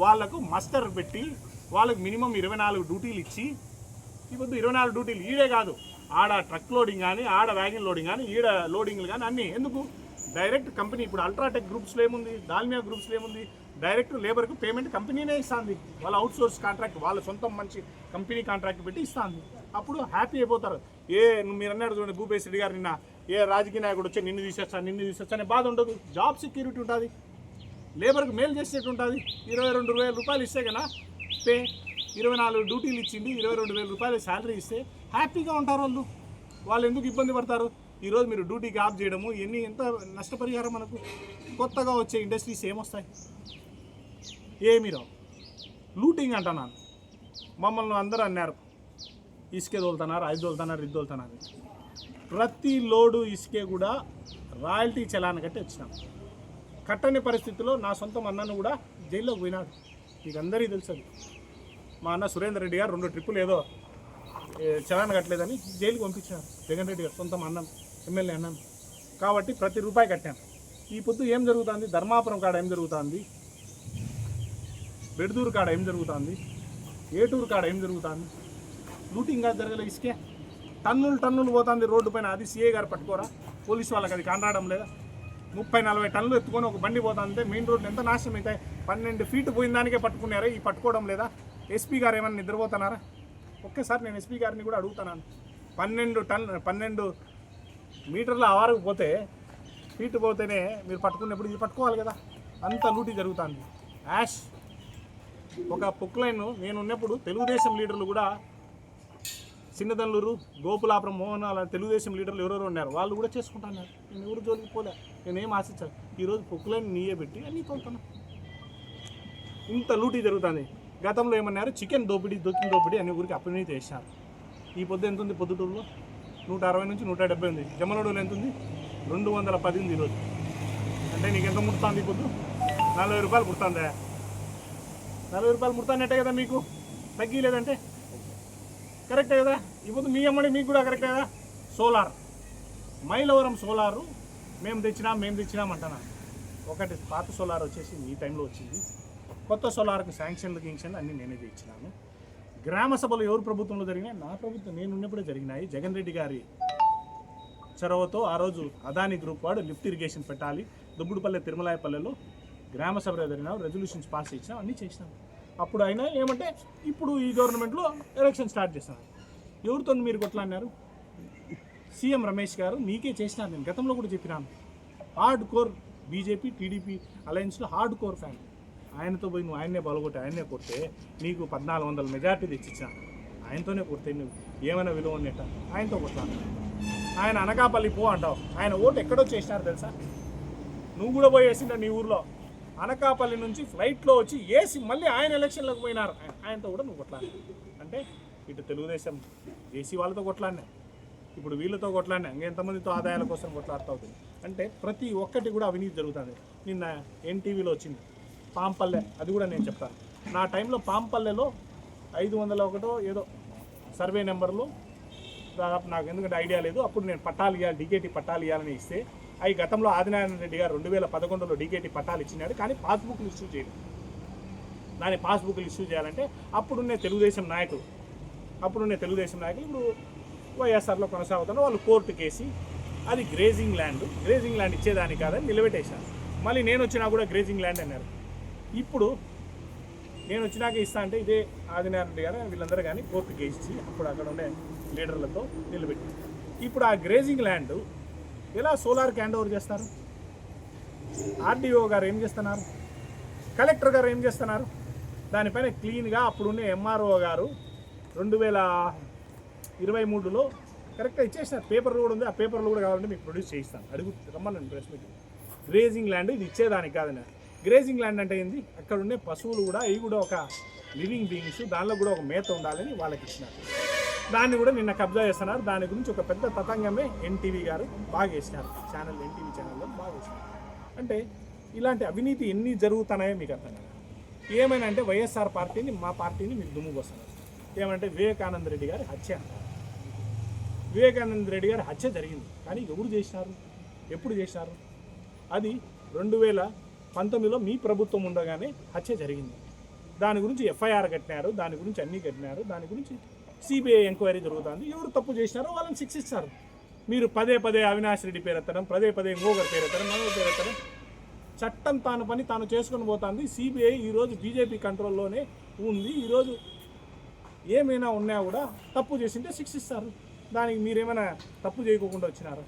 వాళ్ళకు మస్టర్ పెట్టి వాళ్ళకు మినిమం 24 డ్యూటీలు ఇచ్చి, ఇప్పుడు 24 డ్యూటీలు ఈడే కాదు, ఆడ ట్రక్ లోడింగ్ కానీ, ఆడ వ్యాగన్ లోడింగ్ కానీ, ఈడ లోడింగ్లు కానీ అన్నీ ఎందుకు? డైరెక్ట్ కంపెనీ ఇప్పుడు అల్ట్రాటెక్ గ్రూప్స్లో ఏముంది, దాల్మియా గ్రూప్స్లో ఏముంది, డైరెక్ట్ లేబర్కు పేమెంట్ కంపెనీనే ఇస్తుంది. వాళ్ళ అవుట్ సోర్స్ కాంట్రాక్ట్, వాళ్ళ సొంతం మంచి కంపెనీ కాంట్రాక్ట్ పెట్టి ఇస్తుంది. అప్పుడు హ్యాపీ అయిపోతారు. మీరు అన్నాడు చూడండి భూపేశ్ రెడ్డి గారు నిన్న, ఏ రాజకీయ నాయకుడు వచ్చి నిన్ను తీసేస్తా అనే బాధ ఉండదు. జాబ్ సెక్యూరిటీ ఉంటుంది, లేబర్కి మేలు చేసేట్టు ఉంటుంది. 22,000 రూపాయలు ఇస్తే కన్నా పే, 24 డ్యూటీలు ఇచ్చింది, 22,000 రూపాయలు శాలరీ ఇస్తే హ్యాపీగా ఉంటారు వాళ్ళు. వాళ్ళు ఎందుకు ఇబ్బంది పడతారు? ఈరోజు మీరు డ్యూటీకి ఆఫ్ చేయడము ఎంత నష్టపరిహారం మనకు? కొత్తగా వచ్చే ఇండస్ట్రీస్ ఏమొస్తాయి? ఏమీ రావు. లూటింగ్ అంటున్నాను. మమ్మల్ని అందరూ అన్నారు ఇసుకే తోలుతున్నారు, అది తోలుతున్నారు, ఇది తోలుతున్నారు. ప్రతి లోడు ఇసుకే కూడా రాయల్టీ చలాన్ కట్టి వచ్చినాం. కట్టని పరిస్థితిలో నా సొంతం అన్నను కూడా జైల్లోకి పోయినాడు. మీకు అందరికీ తెలుసు. మా అన్న సురేందర్ రెడ్డి గారు 2 ట్రిప్పులు ఏదో చలాన్ కట్టలేదని జైలుకి పంపించారు. జగన్ రెడ్డి గారు సొంతం అన్నం, ఎమ్మెల్యే అన్నాను. కాబట్టి ప్రతి రూపాయి కట్టాను. ఈ పొద్దు ఏం జరుగుతుంది? ధర్మాపురం కాడ ఏం జరుగుతుంది? బెడ్దూరు కాడ ఏం జరుగుతుంది? ఏటూరు కాడ ఏం జరుగుతుంది? లూటింగ్ కాదు జరగలేదు. ఇసుకే టన్నులు పోతుంది రోడ్డు పైన. అది సిఐ గారు పట్టుకోరా? పోలీసు వాళ్ళకి అది కానరావడం లేదా? 30-40 టన్నులు ఎత్తుకొని ఒక బండి పోతుందంటే మెయిన్ రోడ్లు ఎంత నాశనం అవుతాయి. 12 ఫీట్ పోయిన దానికే పట్టుకున్నారా? ఈ పట్టుకోవడం లేదా? ఎస్పీ గారు ఏమైనా నిద్రపోతున్నారా? ఒక్కసారి నేను ఎస్పీ గారిని కూడా అడుగుతున్నాను. 12 మీటర్ల ఆవారకు పోతే ఫీట్ పోతేనే మీరు పట్టుకున్నప్పుడు ఇది పట్టుకోవాలి కదా. అంత లూటీ జరుగుతుంది. యాష్ ఒక పొక్లైన్ నేను ఉన్నప్పుడు తెలుగుదేశం లీడర్లు కూడా చిన్నదల్లూరు, గోపులాపురం, మోహన్ అలా తెలుగుదేశం లీడర్లు ఎవరెవరు ఉన్నారు వాళ్ళు కూడా చేసుకుంటున్నారు. నేను ఎవరు జోలికి పోలే, నేనేం ఆశించాను. ఈరోజు పొక్లైన్ నీయే పెట్టి అన్నీ తోలుతున్నా. ఇంత లూటీ జరుగుతుంది. గతంలో ఏమన్నారు? చికెన్ దోపిడీ అనే ఊరికి అవినీతి చేశారు. ఈ పొద్దు ఎంత ఉంది? పొద్దుటూరులో 160 నుంచి 170 ఉంది. జమ్మలూరులో ఎంత ఉంది? 210 ఉంది ఈరోజు. అంటే నీకు ఎంత ముడుతుంది? ఈ పొద్దు 40 రూపాయలు ముడుతుందా? 40 రూపాయలు ముడుతానంటే కదా మీకు తగ్గిలేదంటే కరెక్టే కదా. ఇప్పుడు మీ అమ్మడి మీకు కూడా కరెక్టే కదా. సోలార్ మైలవరం సోలారు మేము తెచ్చినాం అంటున్నా. ఒకటి పాత సోలార్ వచ్చేసి మీ టైంలో వచ్చింది. కొత్త సోలార్కి శాంక్షన్లు అన్నీ నేనే ఇచ్చినాను. గ్రామ సభలు ఎవరు ప్రభుత్వంలో జరిగినాయి? నా ప్రభుత్వం నేను ఉన్నప్పుడే జరిగినాయి. జగన్ రెడ్డి గారి చొరవతో ఆ రోజు అదానీ గ్రూప్ వాడు లిఫ్ట్ ఇరిగేషన్ పెట్టాలి. దుబ్బుడుపల్లె తిరుమలాయపల్లెలో గ్రామ సభలో జరిగినాం. రెజల్యూషన్స్ పాస్ చేసినాం, అన్నీ చేసినాం. అప్పుడు అయినా ఏమంటే ఇప్పుడు ఈ గవర్నమెంట్లో ఎలక్షన్ స్టార్ట్ చేస్తున్నారు. ఎవరితో మీరు కొట్లాడినారు? సీఎం రమేష్ గారు మీకే చేసినారు. నేను గతంలో కూడా చెప్పినాను. హార్డ్ కోర్ బీజేపీ టీడీపీ అలయన్స్లో హార్డ్ కోర్ ఫ్యాన్. ఆయనతో పోయి నువ్వు ఆయన్నే బలగొట్టి ఆయన్నే కొడితే నీకు 1400 మెజార్టీ తెచ్చిచ్చా. ఆయనతోనే కొడితే నువ్వు ఏమైనా విలువ ఉన్నట్ట. ఆయనతో కొట్లాడు. ఆయన అనకాపల్లి పో అంటావు. ఆయన ఓటు ఎక్కడో చేసినారు తెలుసా? నువ్వు కూడా పోయి వేసింటావు నీ ఊర్లో. అనకాపల్లి నుంచి ఫ్లైట్లో వచ్చి వేసి మళ్ళీ ఆయన ఎలక్షన్లకు పోయినారు. ఆయనతో కూడా నువ్వు కొట్లాడినా. అంటే ఇటు తెలుగుదేశం ఏసీ వాళ్ళతో కొట్లాడినా, ఇప్పుడు వీళ్ళతో కొట్లాడినా, ఇంకెంతమందితో ఆదాయాల కోసం కొట్లాడుతూ అవుతుంది. అంటే ప్రతి ఒక్కటి కూడా అవినీతి జరుగుతుంది. నిన్న ఎన్టీవీలో వచ్చింది పాంపల్లె, అది కూడా నేను చెప్తాను. నా టైంలో పాంపల్లెలో 501 ఏదో సర్వే నెంబర్లు దాదాపు నాకు ఎందుకంటే ఐడియా లేదు. అప్పుడు నేను పట్టాలు ఇవ్వాలి, డీకేటీ పట్టాలు ఇవ్వాలని ఇస్తే అవి గతంలో ఆదినారాయణ రెడ్డి గారు 2011లో డీకేటీ పట్టాలు ఇచ్చినాడు. కానీ పాస్బుక్లు ఇష్యూ చేయలేదు. దాని పాస్బుక్లు ఇష్యూ చేయాలంటే అప్పుడున్నే తెలుగుదేశం నాయకులు ఇప్పుడు వైఎస్ఆర్లో కొనసాగుతున్న వాళ్ళు కోర్టు కేసి అది గ్రేజింగ్ ల్యాండ్ ఇచ్చేదానికి కాదని నిలబెట్టేశారు. మళ్ళీ నేను వచ్చినా కూడా గ్రేజింగ్ ల్యాండ్ అన్నారు. ఇప్పుడు నేను వచ్చినాక ఇస్తా అంటే ఇదే ఆదినారాయణ రెడ్డి గారు వీళ్ళందరూ కానీ కోర్టు కేసు ఇచ్చి అప్పుడు అక్కడ ఉండే లీడర్లతో నిలబెట్టి ఇప్పుడు ఆ గ్రేజింగ్ ల్యాండ్ ఎలా సోలార్కి హ్యాండ్ ఓవర్ చేస్తారు? ఆర్డీఓ గారు ఏం చేస్తున్నారు? కలెక్టర్ గారు ఏం చేస్తున్నారు? దానిపైన క్లీన్గా అప్పుడున్నే ఎంఆర్ఓ గారు 2023లో కరెక్ట్గా ఇచ్చేసినారు. పేపర్లు కూడా ఉంది. ఆ పేపర్లు కూడా కావాలంటే మీకు ప్రొడ్యూస్ చేయిస్తాను. రమ్మనండి ప్రెస్ మీట్. గ్రేజింగ్ ల్యాండ్ ఇది ఇచ్చేదానికి కాదని. గ్రేజింగ్ ల్యాండ్ అంటే ఏంది? అక్కడ ఉండే పశువులు కూడా ఇవి కూడా ఒక లివింగ్ బీయింగ్స్, దానిలో కూడా ఒక మేత ఉండాలని వాళ్ళకి ఇచ్చినారు. దాన్ని కూడా నిన్న కబ్జా చేస్తున్నారు. దాని గురించి ఒక పెద్ద తతంగమే ఎన్టీవీ గారు బాగా వేసినారు. ఎన్టీవీ ఛానల్లో బాగా వేసినారు. అంటే ఇలాంటి అవినీతి ఎన్ని జరుగుతున్నాయో మీకు అర్థం కాదు. ఏమైనా అంటే వైఎస్ఆర్ పార్టీని మా పార్టీని మీరు దుమ్ము పోస్తున్నారు. ఏమంటే వివేకానంద రెడ్డి గారి హత్య అంటారు. వివేకానంద రెడ్డి గారి హత్య జరిగింది, కానీ ఎవరు చేసినారు, ఎప్పుడు చేసినారు? అది 2019లో మీ ప్రభుత్వం ఉండగానే హత్య జరిగింది. దాని గురించి ఎఫ్ఐఆర్ కట్టినారు, దాని గురించి అన్నీ కట్టినారు, దాని గురించి సిబిఐ ఎంక్వైరీ జరుగుతుంది. ఎవరు తప్పు చేసినారో వాళ్ళని శిక్షిస్తారు. మీరు పదే పదే అవినాష్ రెడ్డి పేరు ఎత్తడం, పదే పదే ఇంకొకరి పేరు ఎత్తడం, మనోహర్ పేరు ఎత్తడం. చట్టం తాను పని తాను చేసుకొని పోతుంది. సిబిఐ ఈరోజు బీజేపీ కంట్రోల్లోనే ఉంది. ఈరోజు ఏమైనా ఉన్నా కూడా తప్పు చేసింటే శిక్షిస్తారు. దానికి మీరేమైనా తప్పు చేయకుండా వచ్చినారు?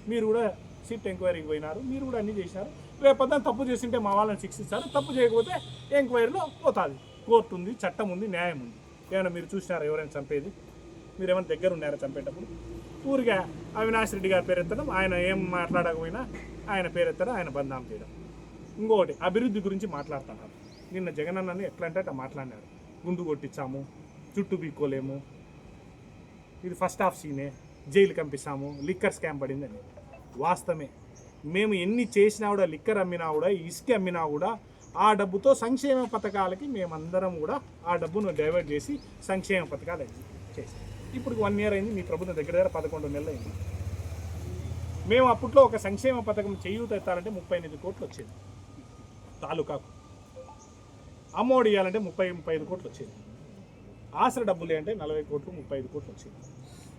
మీరు కూడా సిట్ ఎంక్వైరీకి పోయినారు, మీరు కూడా అన్నీ చేసినారు. రేపొద్దున తప్పు చేసింటే మా వాళ్ళని శిక్షిస్తారు, తప్పు చేయకపోతే ఎంక్వైరీలో పోతుంది. కోర్టు ఉంది, చట్టం ఉంది, న్యాయం ఉంది. ఏమైనా మీరు చూసినారా ఎవరైనా చంపేది? మీరు ఏమైనా దగ్గర ఉన్నారా చంపేటప్పుడు? ఊరిగా అవినాష్ రెడ్డి గారి పేరు ఎత్తడం, ఆయన ఏం మాట్లాడకపోయినా ఆయన పేరు ఎత్తడం, ఆయన బంధం చేయడం. ఇంకొకటి అభివృద్ధి గురించి మాట్లాడుతున్నారు. నిన్న జగన్ అన్నని ఎట్లా అంటే అట్లా మాట్లాడినారు. గుండు కొట్టించాము, చుట్టూ పీక్కోలేము, ఇది ఫస్ట్ హాఫ్ సీనే, జైలు పంపిస్తాము, లిక్కర్ స్కామ్ పడిందని. వాస్తవమే. మేము ఎన్ని చేసినా కూడా, లిక్కర్ అమ్మినా కూడా, ఇసుక అమ్మినా కూడా ఆ డబ్బుతో సంక్షేమ పథకాలకి మేమందరం కూడా ఆ డబ్బును డైవర్ట్ చేసి సంక్షేమ పథకాలు చేసాం. ఇప్పుడు 1 year అయింది, మీ ప్రభుత్వం దగ్గర 11 నెలలు అయింది. మేము అప్పట్లో ఒక సంక్షేమ పథకం చేయూత ఎత్తాలంటే 38 కోట్లు వచ్చేది తాలూకాకు. అమ్మఒడి ఇవ్వాలంటే 35 కోట్లు వచ్చేది. ఆసరా డబ్బులు అంటే 40 కోట్లు, 35 కోట్లు వచ్చేది.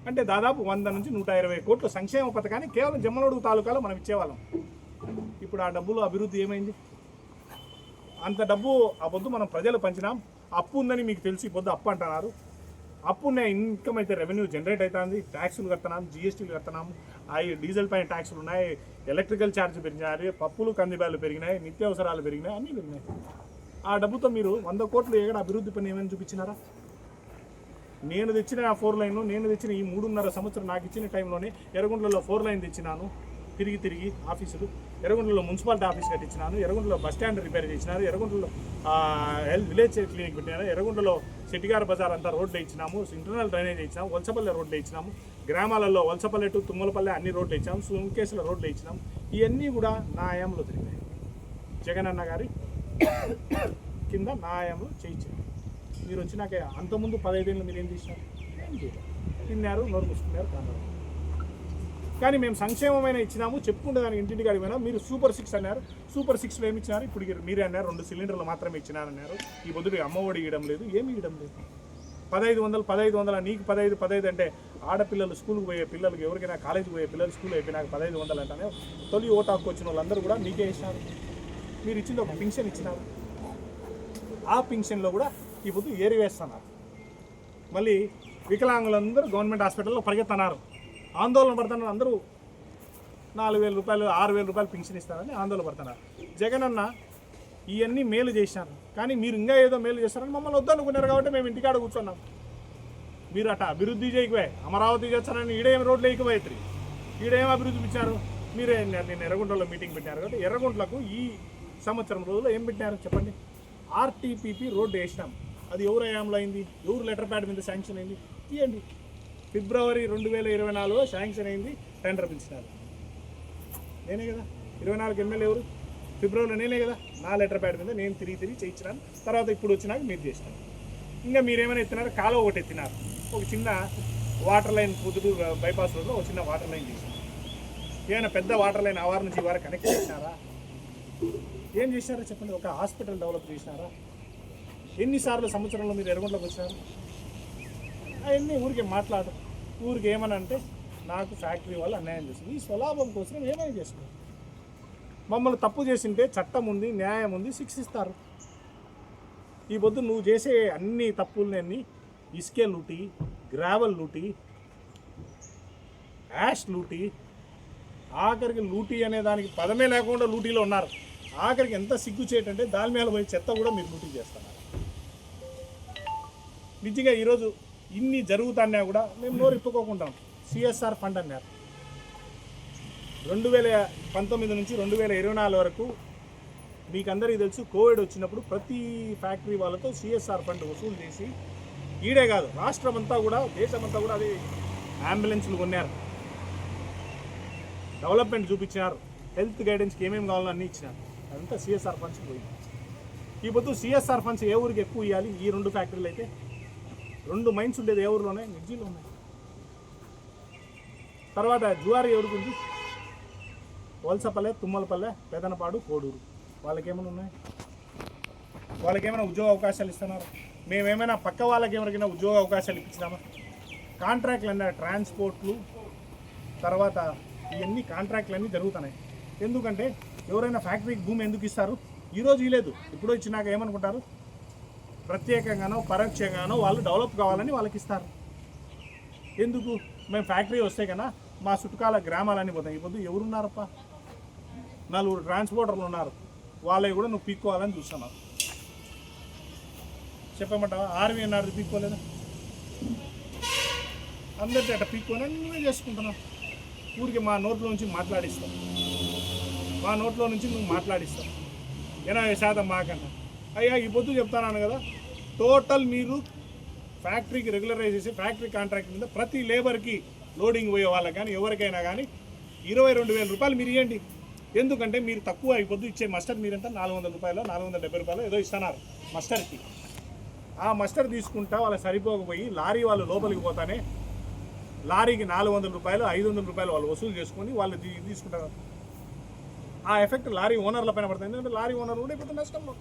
అంటే దాదాపు 100 నుంచి 120 కోట్లు సంక్షేమ పథకాన్ని కేవలం జమ్మలమడుగు తాలూకాలో మనం ఇచ్చేవాళ్ళం. ఇప్పుడు ఆ డబ్బులు అభివృద్ధి ఏమైంది? అంత డబ్బు ఆ పొద్దు మనం ప్రజలు పంచినాం. అప్పు ఉందని మీకు తెలిసి పొద్దు అప్పు అంటున్నారు. అప్పు ఉన్న ఇన్కమ్ అయితే రెవెన్యూ జనరేట్ అవుతుంది. ట్యాక్సులు కడుతున్నాం, జిఎస్టీలు కడుతున్నాము, అవి డీజిల్ పైన ట్యాక్సులు ఉన్నాయి, ఎలక్ట్రికల్ ఛార్జ్ పెరిగినాయి, పప్పులు కందిబ్యాలు పెరిగినాయి, నిత్యావసరాలు పెరిగినాయి, అన్నీ పెరిగినాయి. ఆ డబ్బుతో మీరు 100 కోట్లు ఎక్కడ అభివృద్ధి పని ఏమైనా చూపించినారా? నేను తెచ్చిన ఆ 4 లైన్, నేను తెచ్చిన ఈ 3.5 సంవత్సరం నాకు ఇచ్చిన టైంలోనే ఎర్రగొండలో 4 లైన్ తెచ్చినాను. తిరిగి ఆఫీసులు, ఎర్రగొండలో మున్సిపాలిటీ ఆఫీస్ కట్టించినాను, ఎర్రగొండలో బస్ స్టాండ్ రిపేర్ చేసినారు, ఎర్రగొండలో హెల్త్ విలేజ్ క్లినిక్ పెట్టినాను, ఎర్రగొండలో శెట్టిగార బజార్ అంతా రోడ్లు ఇచ్చినాము, ఇంటర్నల్ డ్రైనేజ్ ఇచ్చినాము, వలసపల్లె రోడ్లు ఇచ్చినాము, గ్రామాలలో వలసపల్లె టు తుమ్మలపల్లె అన్ని రోడ్లు ఇచ్చాము, సుంకేసుల రోడ్లు ఇచ్చినాము. ఇవన్నీ కూడా నా ఆయంలో తిరిగినాయి. జగన్ అన్న గారి కింద నా ఆయంలో చేయించారు. మీరు వచ్చినాక అంతకుముందు 15 ఏళ్ళు మీరు ఏం చేసినారు? తిన్నారు, నోరు మూసుకున్నారు, కాన్నారు. కానీ మేము సంక్షేమమైన ఇచ్చినాము, చెప్పుకుంటే దానికి ఇంటింటికి అడిగినా. మీరు సూపర్ 6 అన్నారు. సూపర్ 6లో ఏమి ఇచ్చినారు? ఇప్పుడు మీరే అన్నారు 2 సిలిండర్లు మాత్రమే ఇచ్చినారన్నారు. ఈ బొద్దుడు అమ్మఒడి ఇవ్వడం లేదు, ఏమి ఇవ్వడం లేదు. 1500 నీకు 15 అంటే ఆడపిల్లలు స్కూల్కి పోయే పిల్లలకి, ఎవరికైనా కాలేజీకి పోయే పిల్లలు స్కూల్ అయిపోయినాక 1500 అంటానే తొలి ఓటు హక్కు వచ్చిన వాళ్ళందరూ కూడా మీకే ఇచ్చినారు. మీరు ఇచ్చింది ఒక పింఛన్ ఇచ్చినారు. ఆ పింఛన్లో కూడా ఈ పొద్దు ఏరివేస్తున్నారు. మళ్ళీ వికలాంగులందరూ గవర్నమెంట్ హాస్పిటల్లో పరిగెత్తన్నారు, ఆందోళన పడుతున్నారు. అందరూ 4,000 రూపాయలు 6,000 రూపాయలు పింఛన్ ఇస్తారని ఆందోళన పడుతున్నారు. జగన్ అన్న ఇవన్నీ మేలు చేసినారు, కానీ మీరు ఇంకా ఏదో మేలు చేస్తారని మమ్మల్ని వద్దనుకున్నారు. కాబట్టి మేము ఇంటికాడ కూర్చున్నాం. మీరు అట్లా అభివృద్ధి చేయకపోయి అమరావతి చేస్తారని ఈడేం రోడ్లు వేయకపోయి ఈడేం అభివృద్ధి ఇచ్చారు? మీరే నేను ఎర్రగుంటలో మీటింగ్ పెట్టినారు. కాబట్టి ఎర్రగుంటలకు ఈ సంవత్సరం రోజుల్లో ఏం పెట్టినారు చెప్పండి? ఆర్టీపీపీ రోడ్డు వేసినాం. అది ఎవరు హయాంలో అయింది? ఎవరు లెటర్ ప్యాడ్ మీద శాంక్షన్ అయింది? తీయండి. ఫిబ్రవరి 2024లో శాంక్షన్ అయింది, టెండర్ పిలిచినారు. నేనే కదా 24 ఎమ్మెల్యే ఎవరు? ఫిబ్రవరిలో నేనే కదా. నా లెటర్ ప్యాడ్ మీద నేను తిరిగి చేయించినాను. తర్వాత ఇప్పుడు వచ్చినాక మీరు చేసినారు. ఇంకా మీరేమైనా ఎత్తినారు? కాలువ ఒకటి ఎత్తినారు. ఒక చిన్న వాటర్ లైన్ పొద్దుటూరు బైపాస్ రోడ్లో ఒక చిన్న వాటర్ లైన్ చేసినారు. ఏమైనా పెద్ద వాటర్ లైన్ ఆ వారం నుంచి ఈ వారం కనెక్ట్ చేసినారా? ఏం చేసినారో చెప్పండి. ఒక హాస్పిటల్ డెవలప్ చేసినారా? ఎన్నిసార్లు సంవత్సరంలో మీరు ఎర్రగొండలోకి వచ్చినారు? అవన్నీ ఊరికే మాట్లాడు. ఊరికి ఏమని అంటే నాకు ఫ్యాక్టరీ వాళ్ళు అన్యాయం చేస్తుంది, ఈ స్వలాభం కోసం ఏమైనా చేస్తున్నారు. మమ్మల్ని తప్పు చేసింటే చట్టం ఉంది, న్యాయం ఉంది, శిక్షిస్తారు. ఈ పొద్దు నువ్వు చేసే అన్ని తప్పులన్నీ ఇసుకే లూటి, గ్రావెల్ లూటి, యాష్ లూటి, ఆఖరికి లూటీ అనే దానికి పదమే లేకుండా లూటీలో ఉన్నారు. ఆఖరికి ఎంత సిగ్గు చేయటంటే దాల్మేల పోయి చెత్త కూడా మీరు లూటీ చేస్తున్నారు. నిజంగా ఈరోజు ఇన్ని జరుగుతున్నా కూడా మేము నోరు ఇప్పుకోకుంటాం. సిఎస్ఆర్ ఫండ్ అన్నారు. 2019 నుంచి 2024 వరకు మీకు అందరికీ తెలుసు, కోవిడ్ వచ్చినప్పుడు ప్రతి ఫ్యాక్టరీ వాళ్ళతో సిఎస్ఆర్ ఫండ్ వసూలు చేసి, ఈడే కాదు రాష్ట్రం అంతా కూడా, దేశమంతా కూడా అది అంబులెన్స్లు కొన్నారు, డెవలప్మెంట్ చూపించినారు, హెల్త్ గైడెన్స్కి ఏమేమి కావాలో అన్నీ ఇచ్చినారు. అదంతా సిఎస్ఆర్ ఫండ్స్ పోయింది. ఈ పొద్దు సిఎస్ఆర్ ఫండ్స్ ఏ ఊరికి ఎక్కువ ఇవ్వాలి? ఈ 2 ఫ్యాక్టరీలు అయితే 2 మైన్స్ ఉండేది ఏ ఊరిలోనే? మిర్జీలో ఉన్నాయి. తర్వాత జువారి ఎవరికి ఉంది? వలసపల్లె, తుమ్మలపల్లె, పెదనపాడు, కోడూరు. వాళ్ళకేమైనా ఉన్నాయి? వాళ్ళకేమైనా ఉద్యోగ అవకాశాలు ఇస్తున్నారు? మేమేమైనా పక్క వాళ్ళకి ఎవరికైనా ఉద్యోగ అవకాశాలు ఇప్పించినామా? కాంట్రాక్ట్లు అన్న ట్రాన్స్పోర్ట్లు, తర్వాత ఇవన్నీ కాంట్రాక్ట్లు జరుగుతున్నాయి. ఎందుకంటే ఎవరైనా ఫ్యాక్టరీకి భూమి ఎందుకు ఇస్తారు? ఈరోజు ఇవ్వలేదు, ఇప్పుడు ఇచ్చినాక ఏమనుకుంటారు? ప్రత్యేకంగానో పరోక్షంగానో వాళ్ళు డెవలప్ కావాలని వాళ్ళకి ఇస్తారు. ఎందుకు? మేము ఫ్యాక్టరీ వస్తే కన్నా మా చుట్టుకాల గ్రామాలన్నీ పోతాయి. ఇప్పుడు ఎవరున్నారప్ప? 4 ట్రాన్స్పోర్టర్లు ఉన్నారు, వాళ్ళవి కూడా నువ్వు పీక్కోవాలని చూస్తున్నావు. చెప్పమంటావా? ఆర్మీ అన్నారు, పీక్కోలేదా? అందరికీ అట్లా పీక్కోని నువ్వే చేసుకుంటున్నావు. ఊరికి మా నోట్లో నుంచి మాట్లాడిస్తావు, మా నోట్లో నుంచి నువ్వు మాట్లాడిస్తావు. 80% మాకంట. అయ్యా ఈ పొద్దు చెప్తాను కదా, టోటల్ మీరు ఫ్యాక్టరీకి రెగ్యులరైజ్ చేసి ఫ్యాక్టరీ కాంట్రాక్ట్ మీద ప్రతి లేబర్కి లోడింగ్ పోయే వాళ్ళకి కానీ ఎవరికైనా కానీ 22,000 రూపాయలు మీరు ఇవ్వండి. ఎందుకంటే మీరు తక్కువ అయిపోద్దు ఇచ్చే మస్టర్ మీరంతా 400 రూపాయలు 470 రూపాయలు ఏదో ఇస్తున్నారు మస్టర్కి. ఆ మస్టర్ తీసుకుంటా వాళ్ళకి సరిపోకపోయి లారీ వాళ్ళు లోపలికి పోతానే లారీకి 400 రూపాయలు 500 రూపాయలు వాళ్ళు వసూలు చేసుకొని వాళ్ళు తీసుకుంటారు. ఆ ఎఫెక్ట్ లారీ ఓనర్ల పైన పడుతుంది. ఎందుకంటే లారీ ఓనర్ కూడా ఇప్పుడు నష్టంలో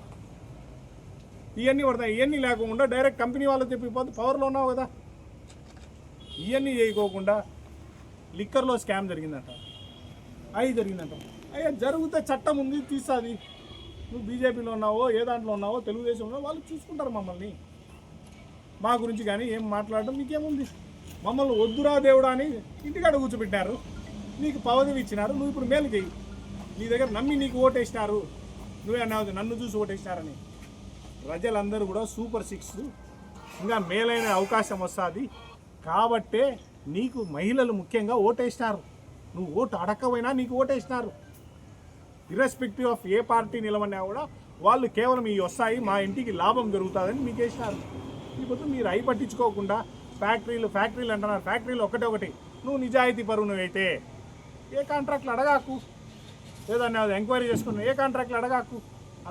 ఇవన్నీ పడతాయి. ఇవన్నీ లేకుండా డైరెక్ట్ కంపెనీ వాళ్ళకి చెప్పిపోతే పవర్లో ఉన్నావు కదా. ఇవన్నీ చేయకోకుండా లిక్కర్లో స్కామ్ జరిగిందంట, అవి జరిగిందంట. అయ్యా జరిగితే చట్టం ఉంది, తీస్తుంది. నువ్వు బీజేపీలో ఉన్నావో ఏ దాంట్లో ఉన్నావో తెలుగుదేశంలో వాళ్ళు చూసుకుంటారు మమ్మల్ని. మా గురించి కానీ ఏం మాట్లాడడం నీకేముంది? మమ్మల్ని వద్దురా దేవుడా అని ఇంటికాడ కూర్చోబెట్టినారు, నీకు పదవి ఇచ్చినారు, నువ్వు ఇప్పుడు మేలు చేయి. నీ దగ్గర నమ్మి నీకు ఓటేసినారు, నువ్వే అన్నావు నన్ను చూసి ఓటేసినారని. ప్రజలందరూ కూడా సూపర్ 6 ఇంకా మేలైన అవకాశం వస్తుంది కాబట్టే నీకు మహిళలు ముఖ్యంగా ఓటేసినారు. నువ్వు ఓటు అడగకపోయినా నీకు ఓటేసినారు. ఇర్రెస్పెక్టివ్ ఆఫ్ ఏ పార్టీ నిలబడినా కూడా వాళ్ళు కేవలం ఈ వస్తాయి మా ఇంటికి లాభం జరుగుతుందని మీకు వేసినారు. ఇప్పుడు మీరు అయి పట్టించుకోకుండా ఫ్యాక్టరీలు అంటున్నారు. ఫ్యాక్టరీలు ఒకటి నువ్వు నిజాయితీ పరువు నువ్వైతే ఏ కాంట్రాక్ట్లు అడగాకు, ఏదన్నా ఎంక్వైరీ చేసుకుని ఏ కాంట్రాక్ట్లు అడగాకు.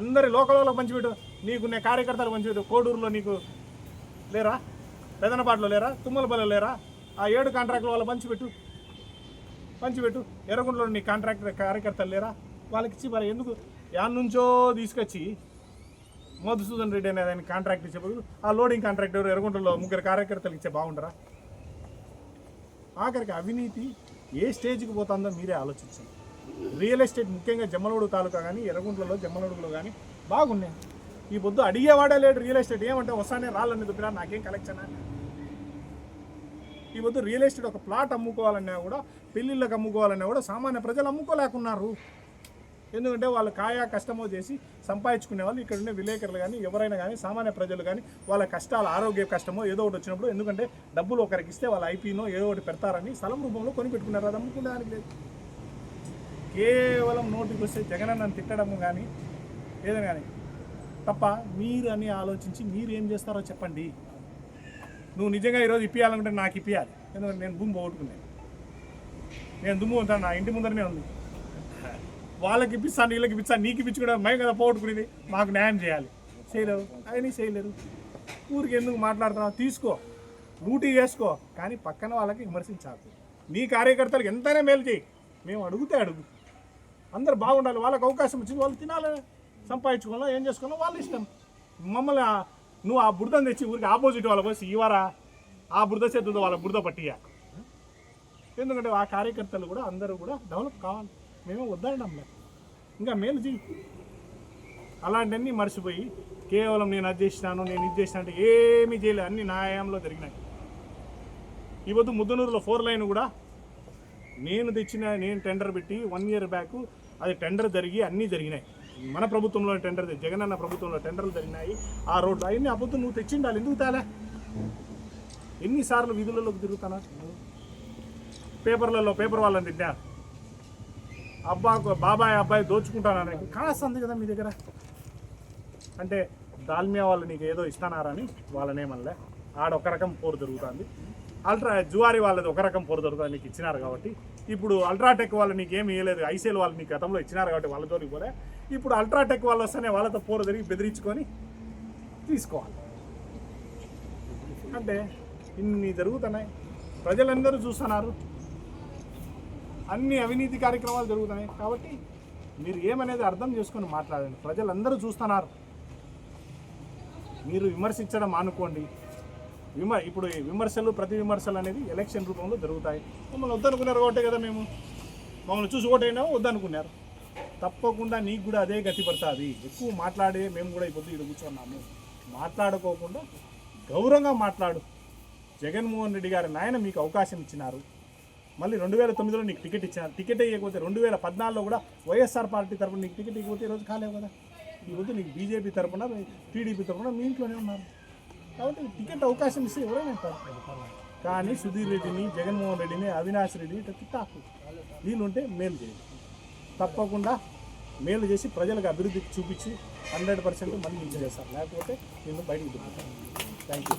అందరి లోకల్లో పంచిపెట్టు. నీకున్న కార్యకర్తలు పంచిపెట్టు. కోడూరులో నీకు లేరా? పెదనపాడులో లేరా? తుమ్మలపల్లిలో లేరా? ఆ 7 కాంట్రాక్టులు వాళ్ళు పంచిపెట్టు. ఎర్రగుంటలో నీ కార్యకర్తలు లేరా? వాళ్ళకి ఇచ్చి మరి ఎందుకు యాన్ నుంచో తీసుకొచ్చి మధుసూదన్ రెడ్డి అనేది ఆయన కాంట్రాక్ట్ ఇచ్చేప్పుడు ఆ లోడింగ్ కాంట్రాక్ట్ ఎవరు ఎర్రగుంటలో 3 కార్యకర్తలు ఇచ్చే బాగుంటారా? ఆఖరికి అవినీతి ఏ స్టేజ్కి పోతుందో మీరే ఆలోచించండి. రియల్ ఎస్టేట్ ముఖ్యంగా జమ్మలమడుగు తాలూకా కానీ ఎర్రగుంటలో జమ్మలమడుగులో కానీ బాగున్నాయి. ఈ పొద్దు అడిగేవాడే లేడు రియల్ ఎస్టేట్. ఏమంటే వస్తానే రాళ్ళని దుబ్బినా నాకేం కలెక్షన్. ఈ పొద్దు రియల్ ఎస్టేట్ ఒక ప్లాట్ అమ్ముకోవాలన్నా కూడా పెళ్ళిళ్ళకి అమ్ముకోవాలన్నా కూడా సామాన్య ప్రజలు అమ్ముకోలేకున్నారు. ఎందుకంటే వాళ్ళు కాయా కష్టమో చేసి సంపాదించుకునే వాళ్ళు ఇక్కడ ఉండే విలేకరులు కానీ ఎవరైనా కానీ సామాన్య ప్రజలు కానీ వాళ్ళ కష్టాలు ఆరోగ్య కష్టమో ఏదో ఒకటి వచ్చినప్పుడు ఎందుకంటే డబ్బులు ఒకరికి ఇస్తే వాళ్ళ ఐపీనో ఏదో ఒకటి పెడతారని స్థలం రూపంలో కొని పెట్టుకున్నారు. అది అమ్ముకునేదానికి లేదు. కేవలం నోటికి వస్తే జగనన్నను తిట్టడము కానీ ఏదైనా కానీ తప్ప మీరు అని ఆలోచించి మీరు ఏం చేస్తారో చెప్పండి. నువ్వు నిజంగా ఈరోజు ఇప్పియాలనుకుంటే నాకు ఇప్పియాలి. ఎందుకంటే నేను భూమి పోగొట్టుకున్నాను. నేను దుమ్ము ఉంటాను, నా ఇంటి ముందరనే ఉంది. వాళ్ళకి ఇప్పిస్తాను, వీళ్ళకి ఇప్పిస్తాను, నీకు ఇప్పించుకోవడం మేము కదా పోగొట్టుకునేది. మాకు న్యాయం చేయాలి. చేయలేరు, అవన్నీ చేయలేరు. ఊరికి ఎందుకు మాట్లాడుతున్నావు? తీసుకో, డ్యూటీ చేసుకో, కానీ పక్కన వాళ్ళకి విమర్శించాలి. నీ కార్యకర్తలకు ఎంతైనా మేలు చేయి. మేము అడుగుతే అడుగు. అందరు బాగుండాలి. వాళ్ళకి అవకాశం వచ్చింది, వాళ్ళు తినాలి, సంపాదించుకోవాలో ఏం చేసుకోవాలో వాళ్ళ ఇష్టం. మమ్మల్ని నువ్వు ఆ బురదను తెచ్చి ఊరికి ఆపోజిట్ వాళ్ళ పోసి ఇవ్వరా? ఆ బురద చేతులతో వాళ్ళ బురద పట్టియా. ఎందుకంటే ఆ కార్యకర్తలు కూడా అందరూ కూడా డెవలప్ కావాలి. మేమే వద్దనడం లేదు, ఇంకా మేలు చేయి. అలాంటివన్నీ మర్చిపోయి కేవలం నేను అది చేసినాను, నేను ఇది చేసినా అంటే ఏమీ చేయలేదు. అన్ని న్యాయంలో జరిగినాయి. ఈవద్దు ముద్దనూరులో 4 లైన్ కూడా నేను టెండర్ పెట్టి 1 ఇయర్ బ్యాక్ అది టెండర్ జరిగి అన్నీ జరిగినాయి. మన ప్రభుత్వంలో టెండర్, జగనన్న ప్రభుత్వంలో టెండర్లు జరిగినాయి. ఆ రోడ్లు అవన్నీ అబద్ధం నువ్వు తెచ్చిండాలి. ఎందుకు తేలే? ఎన్నిసార్లు వీధులలోకి తిరుగుతానా? పేపర్ వాళ్ళని తిట్టా, బాబాయ్ అబ్బాయి దోచుకుంటానని కాస్తుంది కదా మీ దగ్గర. అంటే దాల్మియా వాళ్ళు నీకు ఏదో ఇస్తానారని వాళ్ళనేమల్లే. ఆడొక రకం పోరు జరుగుతుంది. జువారీ వాళ్ళది ఒక రకం పొర దొరుకుతుంది నీకు ఇచ్చినారు కాబట్టి ఇప్పుడు అల్ట్రాటెక్ వాళ్ళు నీకు ఏమి ఇవ్వలేదు, ఐసీఎల్ వాళ్ళు నీకు గతంలో ఇచ్చినారు కాబట్టి వాళ్ళతో పోలే. ఇప్పుడు అల్ట్రాటెక్ వాళ్ళు వస్తేనే వాళ్ళతో పోర తిరిగి బెదిరించుకొని తీసుకోవాలి. అంటే ఇన్ని జరుగుతున్నాయి, ప్రజలందరూ చూస్తున్నారు, అన్ని అవినీతి కార్యక్రమాలు జరుగుతున్నాయి. కాబట్టి మీరు ఏమనేది అర్థం చేసుకొని మాట్లాడండి. ప్రజలందరూ చూస్తున్నారు, మీరు విమర్శించడం మానుకోండి. ఇప్పుడు విమర్శలు ప్రతి విమర్శలు అనేది ఎలక్షన్ రూపంలో జరుగుతాయి. మమ్మల్ని వద్దనుకున్నారు కాబట్టి కదా మేము మమ్మల్ని చూసి ఓటైనా వద్దనుకున్నారు. తప్పకుండా నీకు కూడా అదే గతి పడుతుంది. ఎక్కువ మాట్లాడే మేము కూడా ఇప్పుడు ఇక్కడ కూర్చున్నాము. మాట్లాడుకోకుండా గౌరవంగా మాట్లాడు. జగన్మోహన్ రెడ్డి గారి నాయన మీకు అవకాశం ఇచ్చినారు. మళ్ళీ 2009లో నీకు టికెట్ ఇచ్చినారు. టికెట్ ఇవ్వకపోతే 2014లో కూడా వైఎస్ఆర్ పార్టీ తరఫున నీకు టికెట్ ఇవ్వకపోతే ఈరోజు కాలేవు కదా. ఈరోజు నీకు బీజేపీ తరఫున టీడీపీ తరఫున మీ ఇంట్లోనే ఉన్నారు. కాబట్టి టికెట్ అవకాశం ఇస్తే ఎవరైనా ఇస్తారు. కానీ సుధీర్ రెడ్డిని, జగన్మోహన్ రెడ్డిని, అవినాష్ రెడ్డిని ఇట్లా తిట్టాకు. వీళ్ళుంటే మేలు చేయాలి. తప్పకుండా మేలు చేసి ప్రజలకు అభివృద్ధికి చూపించి 100% మళ్ళీ నుంచి చేస్తారు. లేకపోతే నేను బయటకు తిప్పుతాను. Thank you.